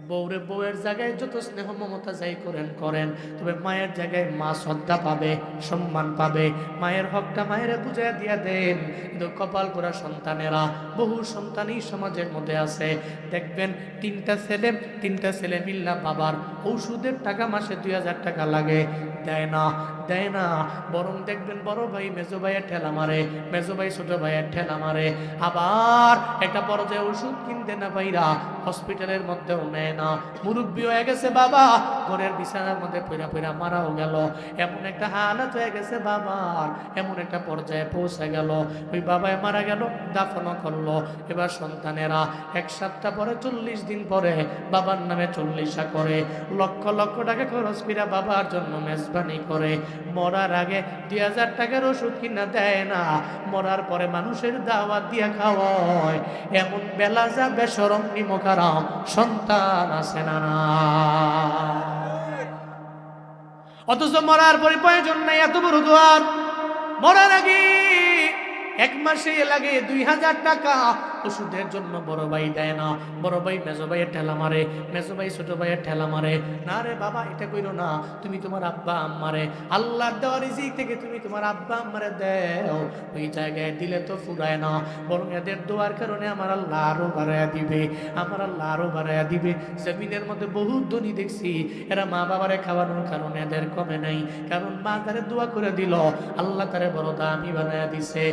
বউরে বউয়ের জায়গায় যত স্নেহ মমতা যাই করেন করেন, তবে মায়ের জায়গায় মা শ্রদ্ধা পাবে, সম্মান পাবে। মায়ের হকটা মায়েরা বুঝাইয়া দিয়া দেন। কিন্তু কপাল পোড়া সন্তানেরা, বহু সন্তানই সমাজের মধ্যে আছে, দেখবেন তিনটা ছেলে মিল্লা বাবার ঔষধের টাকা মাসে 2000 টাকা লাগে, দেয় না। দেয় না, বরং দেখবেন বড় ভাই মেজো ভাইয়ের ঠেলা মারে, মেজো ভাই ছোট ভাইয়ের ঠেলা মারে। আবার একটা পর্যায়ে ওষুধ কিনতে না পাইরা হসপিটালের মধ্যেও নেয় না, মুরব্বী হয়ে গেছে বাবা, ঘরের বিছানার মধ্যে পইরা পইরা মারাও গেল। এমন একটা হালত হয়ে গেছে বাবার, এমন একটা পর্যায়ে পৌঁছে গেল, ওই বাবায় মারা গেল, দাফনও করলো। এবার সন্তানেরা 1 সপ্তাহ পরে 40 দিন পরে বাবার নামে 40 করে লক্ষ লক্ষ টাকা খরচ কইরা বাবার জন্য মেজবানি করে। মরার আগে 2000 টাকার ওষুধ কিনা দেয় না, মরার পরে মানুষের দাওয়াত দিয়া খাওয়ায়। এমন বেলাজা বেশরম নিমকারাম সন্তান আছে না না? অথচ মরার পরে প্রয়োজন নাই এত বড় দোয়ার। মরার আগে 1 মাসে লাগে 2000 টাকা ওষুধের জন্য বড় ভাই দেয় না, বড় ভাই মেজো ভাইয়ের ঠেলা মারে, মেজো ভাই ছোট ভাইয়ের ঠেলা মারে। না রে বাবা, এটা কইরো না, তুমি তোমার আব্বা আম্মারে আল্লাহর দেওয়া রিজিক থেকে তুমি তোমার আব্বা আম্মারে দেও। ওই জায়গায় দিলে তো ফুরায় না, বরং এদের দোয়ার কারণে আমার আল্লাহ আরো বাড়াইয়া দিবে, আমার আল্লাহ আরো বাড়াইয়া দিবে। জমিনের মধ্যে বহু ধনী দেখছি, এরা মা বাবারে খাওয়ানোর কারণে এদের কমে নাই, কারণ মা তারে দোয়া করে দিল, আল্লাহ তারে বড় দামি বানাইয়া দিছে।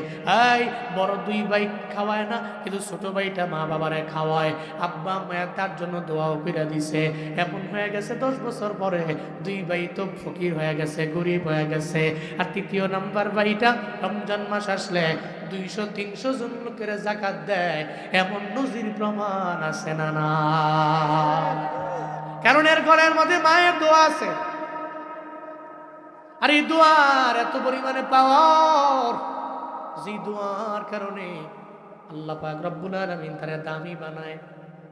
এই বড় 2 ভাই খাওয়ায় না, কিন্তু ছোট ভাইটা মা বাবারে খাওয়ায়, আব্বা মায়া তার জন্য দোয়াও করে দিছে। এমন হয়ে গেছে 10 বছর পরে 2 ভাই তো ফকির হয়ে গেছে, গরিব হয়ে গেছে। আর 3য় নাম্বার ভাইটা রমজান মাস আসলে 200-300 জন লোকের যাকাত দেয়। এমন নজির প্রমাণ আছে না না? কারণ এর ঘরের মধ্যে মায়ের দোয়া আছে। আর এই দোয়ার এত পরিমাণে পাওয়ার, যে দোয়ার কারণে আল্লাহ পাক রব্বুল আলামিন তারা দামি বানায়,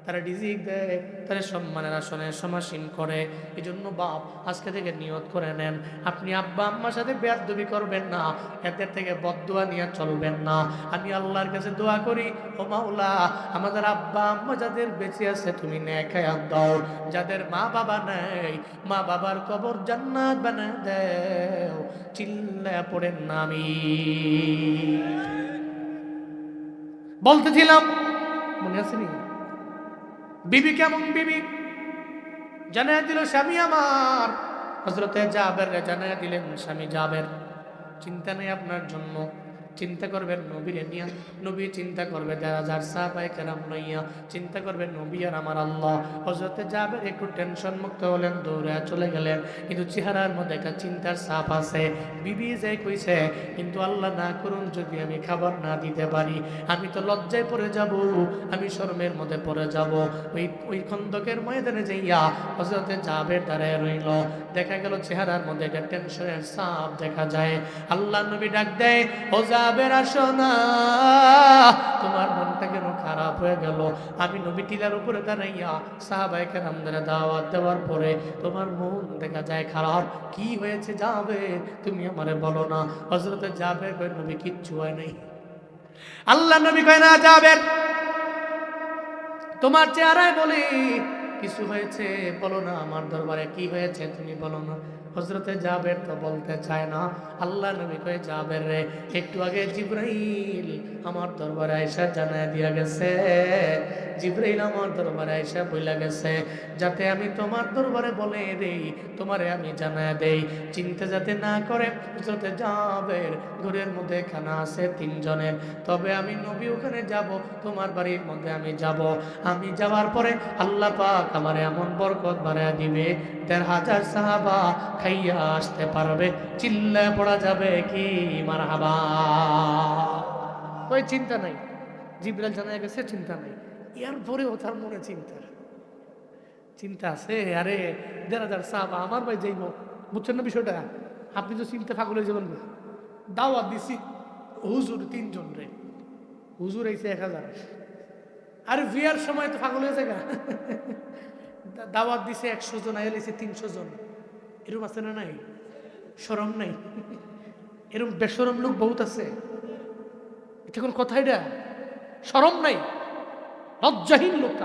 তারা রিজিক দেয়, তারা সম্মানের আসনে সমাসীন করে। এই জন্য বাপ আজকে থেকে নিয়ত করে নেন, আপনি আব্বা আম্মার সাথে বেয়াদবি করবেন না, এদের থেকে বদদোয়া নিয়ে চলবেন না। আমি আল্লাহর কাছে দোয়া করি, ও মাওলা, আমাদের আব্বা আম্মা যাদের বেঁচে আছে তুমি নেক হায়াত দাও, যাদের মা বাবা নেই মা বাবার কবর জান্নাত বানায় দাও। চিল্লায়া পড়েন না আমিন। বলতেছিলাম মনে আছে নি, বিবি কেমন বিবি জানায়া দিল স্বামী আমার, হযরতে জাবের জানায়া দিলেন স্বামী জাবের, চিন্তা নেই আপনার জন্য, চিন্তা করবেন নবীরে নিয়া, নবী চিন্তা করবে 1000 সাহাবায়ে কেরাম লইয়া, চিন্তা করবেন নবী আর আমার আল্লাহ। হযরতে জাবের একটু টেনশন মুক্ত হলেন, দৌড়ে চলে গেলেন, কিন্তু চেহারার মধ্যে একটা চিন্তার ছাপ আছে। বিবি যাই কইছে, কিন্তু আল্লাহ না করুন যদি আমি খাবার না দিতে পারি, আমি তো লজ্জায় পড়ে যাব, আমি শরমের মধ্যে পড়ে যাব। ওই খন্দকের ময়দানে যাইয়া হযরতে জাবের দাঁড়ায় রইল, দেখা গেল চেহারার মধ্যে একটা টেনশনের ছাপ দেখা যায়। আল্লাহ নবী ডাক দেয়, ও জাবের আসো না, তোমার মনটা কেন খারাপ হয়ে গেল? আমি নবী টিলার উপরে দাঁড়াইয়া সাহাবায়ে কেরামদের দাওয়াত দেওয়ার পরে তোমার মন দেখা যায় খারাপ, কি হয়েছে জাবের তুমি আমারে বলো না। হযরতে জাবের কয়, নবী কিচ্ছু হয় নাই। আল্লাহ নবী কয়, না জাবের, তোমার চেহারায় বলি কিছু হয়েছে, বলো না আমার দরবারে কি হয়েছে তুমি বলো না। হযরতে জাবের তো বলতে চায় না। আল্লাহ নবী কয়, জাবের রে, একটু আগে জিবরাইল আমার দরবারে আয়েশা জানায় দিয়া গেছে, জিবরাইল আমার দরবারে আয়েশা বইলা গেছে, যাতে আমি তোমার দরবারে বলে দেই, তোমারে আমি জানায় দেই, চিন্তা যাতে না করে। হযরতে জাবের ঘরের মধ্যে খানা আছে 3 জনের, তবে আমি নবী ওখানে যাব, তোমার বাড়ির মধ্যে আমি যাব, আমি যাওয়ার পরে আল্লাহ পাক আমারে এমন বরকত বাড়ায় দিবে 1500 সাহাবা খাইয়া আসতে পারবে। চিল্লায় পড়া যাবে কি মারহাবা? ওই চিন্তা নাই, জিবরাইল জানায় গেছে, চিন্তা নাই। এরপরেও তার মনে চিন্তা আছে, আরে 1500 সাহাবা আমার ভাই যাইব, বুঝছেন না বিষয়টা? আপনি তো চিন্তা পাগল হয়ে যাবেন না। দাওয়াত দিছি হুজুর 3 জন রে, হুজুর আইছে 1000, আর বিয়ার সময় তো পাগল হয়ে যায়। দাওয়াত দিছে 100 জন, আইলেছে 300 জন। এরকম আছে না নাই? শরম নাই? এরকম বেশরম লোক বহুত আছে। এটা কোন কথা? এটা শরম নাই, লজ্জাহীন লোক।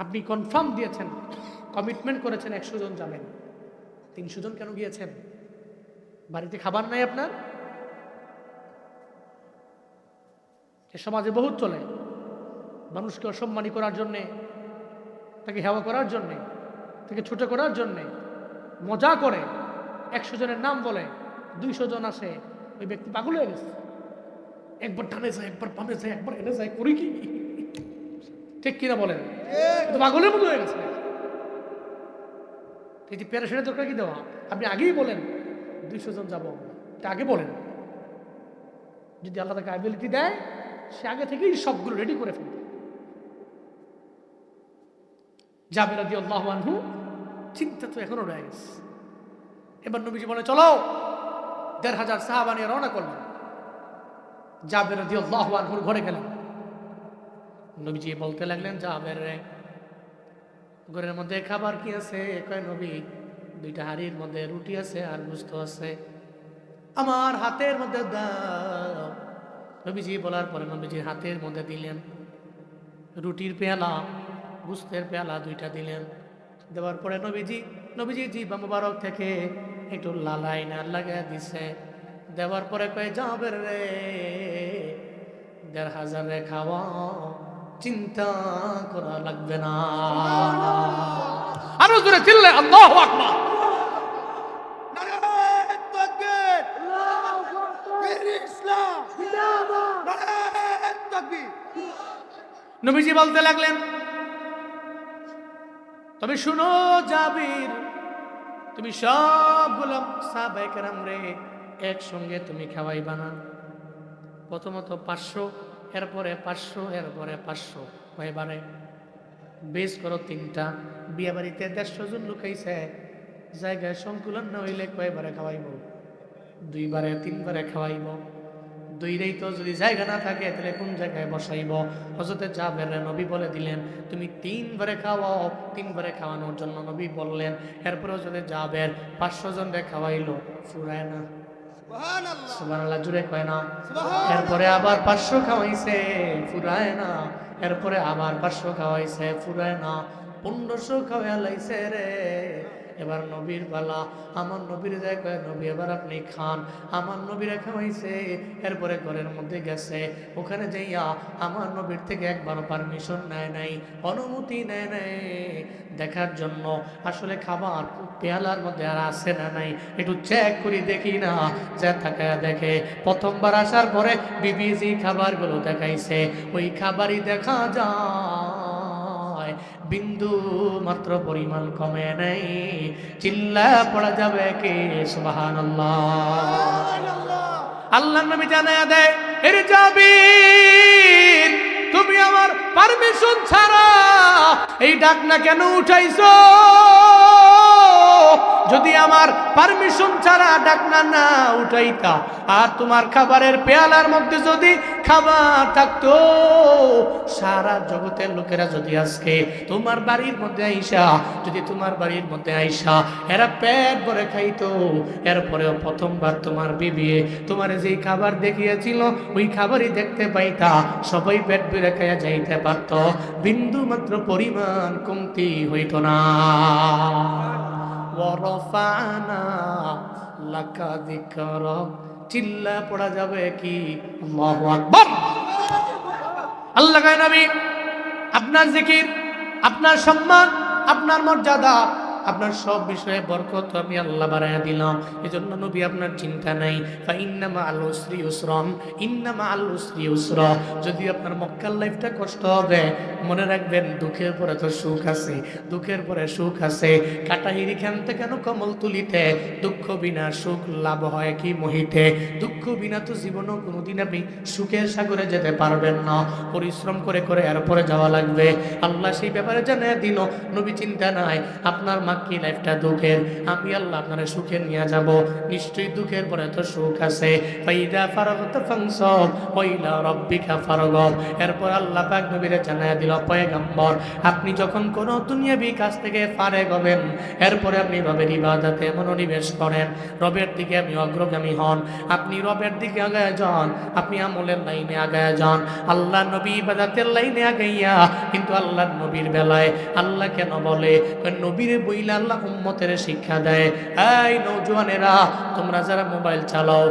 আপনি কনফার্ম দিয়েছেন, কমিটমেন্ট করেছেন 100 জন যাবেন, 300 জন কেন গিয়েছেন? বাড়িতে খাবার নাই আপনার? এ সমাজে বহুত চলে, মানুষকে অসম্মানী করার জন্যে, তাকে হেওয়া করার জন্যে, তাকে ছোট করার জন্যে, মজা করে 100 জনের নাম বলে, 200 জন আসে, ওই ব্যক্তি পাগল হয়ে গেছে। একবার ডানে যায়, একবার বামে যায়, একবার এনে যায়, করি কি? ঠিক কিনা বলেন? তো পাগলের মতো হয়ে গেছে। এই যে প্যারাশনের দরকার কি দেওয়া? আপনি আগেই বলেন 200 জন যাবো, তা আগে বলেন। যদি আল্লাহ তাকে অ্যাবিলিটি দেয়, সে আগে থেকেই সবগুলো রেডি করে ফেলবে। জাবের রাদিয়াল্লাহু আনহু চিন্তা তো এখনো রয়ে গেছে। এবার নবীজি বলে চলো, 1500 সাহাবা নিয়ে রওনা করলেন। জাবের রাদিয়াল্লাহু আনহুর ঘরে গেলেন। নবীজি বলতে লাগলেন, জাবের রে, ঘরের মধ্যে খাবার কি আছে? কয় নবী, 2টা হাড়ির মধ্যে রুটি আছে আর গোশত আছে, আমার হাতের মধ্যে দাও। নবীজি বলার পরে নবীজির হাতের মধ্যে দিলেন রুটির পেয়ালা, গোশতের পেয়ালা 2টা দিলেন। দেওয়ার পরে নবীজি জিহ্বা মুবারক থেকে একটু লালাইনা লাগাই দিছে। দেওয়ার পরে কয়, জাবের রে, 1500 রে খাওয়াও, চিন্তা করা লাগবে না। আরো জোরে চিল্লে আল্লাহু আকবার। নারে তাকবীর, আল্লাহু আকবার, ইসলাম জিন্দাবাদ, নারে তাকবীর। নবীজি বলতে লাগলেন, তবে শুনো জাবির, তুমি সবগুলো সাহাবায়ে কেরাম রে একসঙ্গে তুমি খাওয়াইবা না। প্রথমত 500, এরপরে 500, এরপরে 500, কয়বারে বেশ করো 3টা। বিয়ে বাড়িতে 150 জন লুকাইছে, জায়গায় সংকুলন না হইলে কয়বারে খাওয়াইব? 2 বারে 3 বারে খাওয়াইব। 2রেই তো যদি জায়গা না থাকে তাহলে কোন জায়গায় বসাইব? হযরতে জাবের নবী বলে দিলেন, তুমি 3 বারে খাওয়াও। 3 বারে খাওয়ানোর জন্য নবী বললেন। এরপরে হযরতে জাবের 500 জন রে খাওয়াইলো, ফুরায় না। সুবহানাল্লাহ, জুড়ে কয় না। এরপরে আবার 500 খাওয়াইছে, ফুরায় না। এরপরে আবার 500 খাওয়াইছে, ফুরায় না। 1500 খাওয়া লাইছে রে। এবার নবীর বালা, আমার নবীর যায় কয়, নবী এবার আপনি খান। আমার নবীরা খাওয়াইছে, এরপরে ঘরের মধ্যে গেছে। ওখানে যাইয়া আমার নবীর থেকে একবার পারমিশন নেয় নাই, অনুমতি নেয় নাই, দেখার জন্য আসলে খাবার পেয়ালার মধ্যে আর আছে না নাই, একটু চেক করি দেখি না। যা তাকায়া দেখে, প্রথমবার আসার পরে বিবিজি খাবারগুলো দেখাইছে, ওই খাবারই দেখা যায়, বিন্দু মাত্র পরিমাণ কমে নাই। চিল্লা পড়া যাবে কি সুবহানাল্লাহ। আল্লাহর নবী জানায়া দেয়, এর জাবির, তুমি আমার পারমিশন ছাড়া এই ডাকনা কেন উঠাইছো? যদি আমার পারমিশন ছাড়া ডাকনা না উঠাইতা, আর তোমার খাবারের পেয়ালার মধ্যে যদি খাবার থাকতো, সারা জগতের লোকেরা যদি আজকে তোমার বাড়ির মধ্যে আইসা, যদি তোমার বাড়ির মধ্যে আইসা এরা পেট ভরে খাইতো, এরপরেও প্রথমবার তোমার বিবি তোমার যেই খাবার দেখিয়েছিল ওই খাবারই দেখতে পাইতা, সবাই পেট ভরে খাইয়া যাইতে পারত, বিন্দু মাত্র পরিমাণ কমতি হইতো না। ওয়ারফানা লাকা যিকরাক, চিল্লা পড়া যাবে কি আল্লাহু আকবার। আল্লাহ কয়, নবী, আপনার জিকির, আপনার সম্মান, আপনার মর্যাদা, আপনার সব বিষয়ে বরকত আমি আল্লাহ বাড়াইয়া দিলাম। এজন্য নবী আপনার চিন্তা নাই। ফাইন্না মাআল উসরি ইউসরান, ইন্না মাআল উসরি ইউসরা। যদি আপনার মক্কার লাইফটা কষ্ট হবে, মনে রাখবেন দুঃখের পরে তো সুখ আছে, দুঃখের পরে সুখ আছে। কাটাহিরি খেলতে কেন কমল তুলিতে, দুঃখ বিনা সুখ লাভ হয় কি মহিতে। দুঃখ বিনা তো জীবনও কোনোদিন আপনি সুখের সাগরে যেতে পারবেন না, পরিশ্রম করে করে এরপরে যাওয়া লাগবে। আল্লাহ সেই ব্যাপারে জানিয়ে দিল, নবী চিন্তা নাই, আপনার মাক্কি লাইফটা দুঃখের, আমি আল্লাহ আপনারা সুখে নিয়ে যাব। নিশ্চয়ই দুঃখের পরে তো সুখ আছে। ফাইদা ফারাগতা ফানসাব ওয়াইলা রাব্বিকা ফারগাব। এরপর আল্লাহ পাক নবীরে জানায়া দিল, পয়গম্বর, আপনি যখন কোন দুনিয়াবি কাজ থেকে ফারেগ হবেন, এরপরে আপনি রবের ইবাদতে মনোনিবেশ করেন, রবের দিকে আপনি অগ্রগামী হন, আপনি রবের দিকে আগায় যান, আপনি আমলের লাইনে আগায় যান। আল্লাহ নবী ইবাদতের লাইনে আগাইয়া, কিন্তু আল্লাহর নবীর বেলায় আল্লাহ কেন বলে, নবীরে বইলে আল্লাহ উম্মতের শিক্ষা দেয়, এই নওজোয়ানেরা, তোমরা যারা মোবাইল চালাও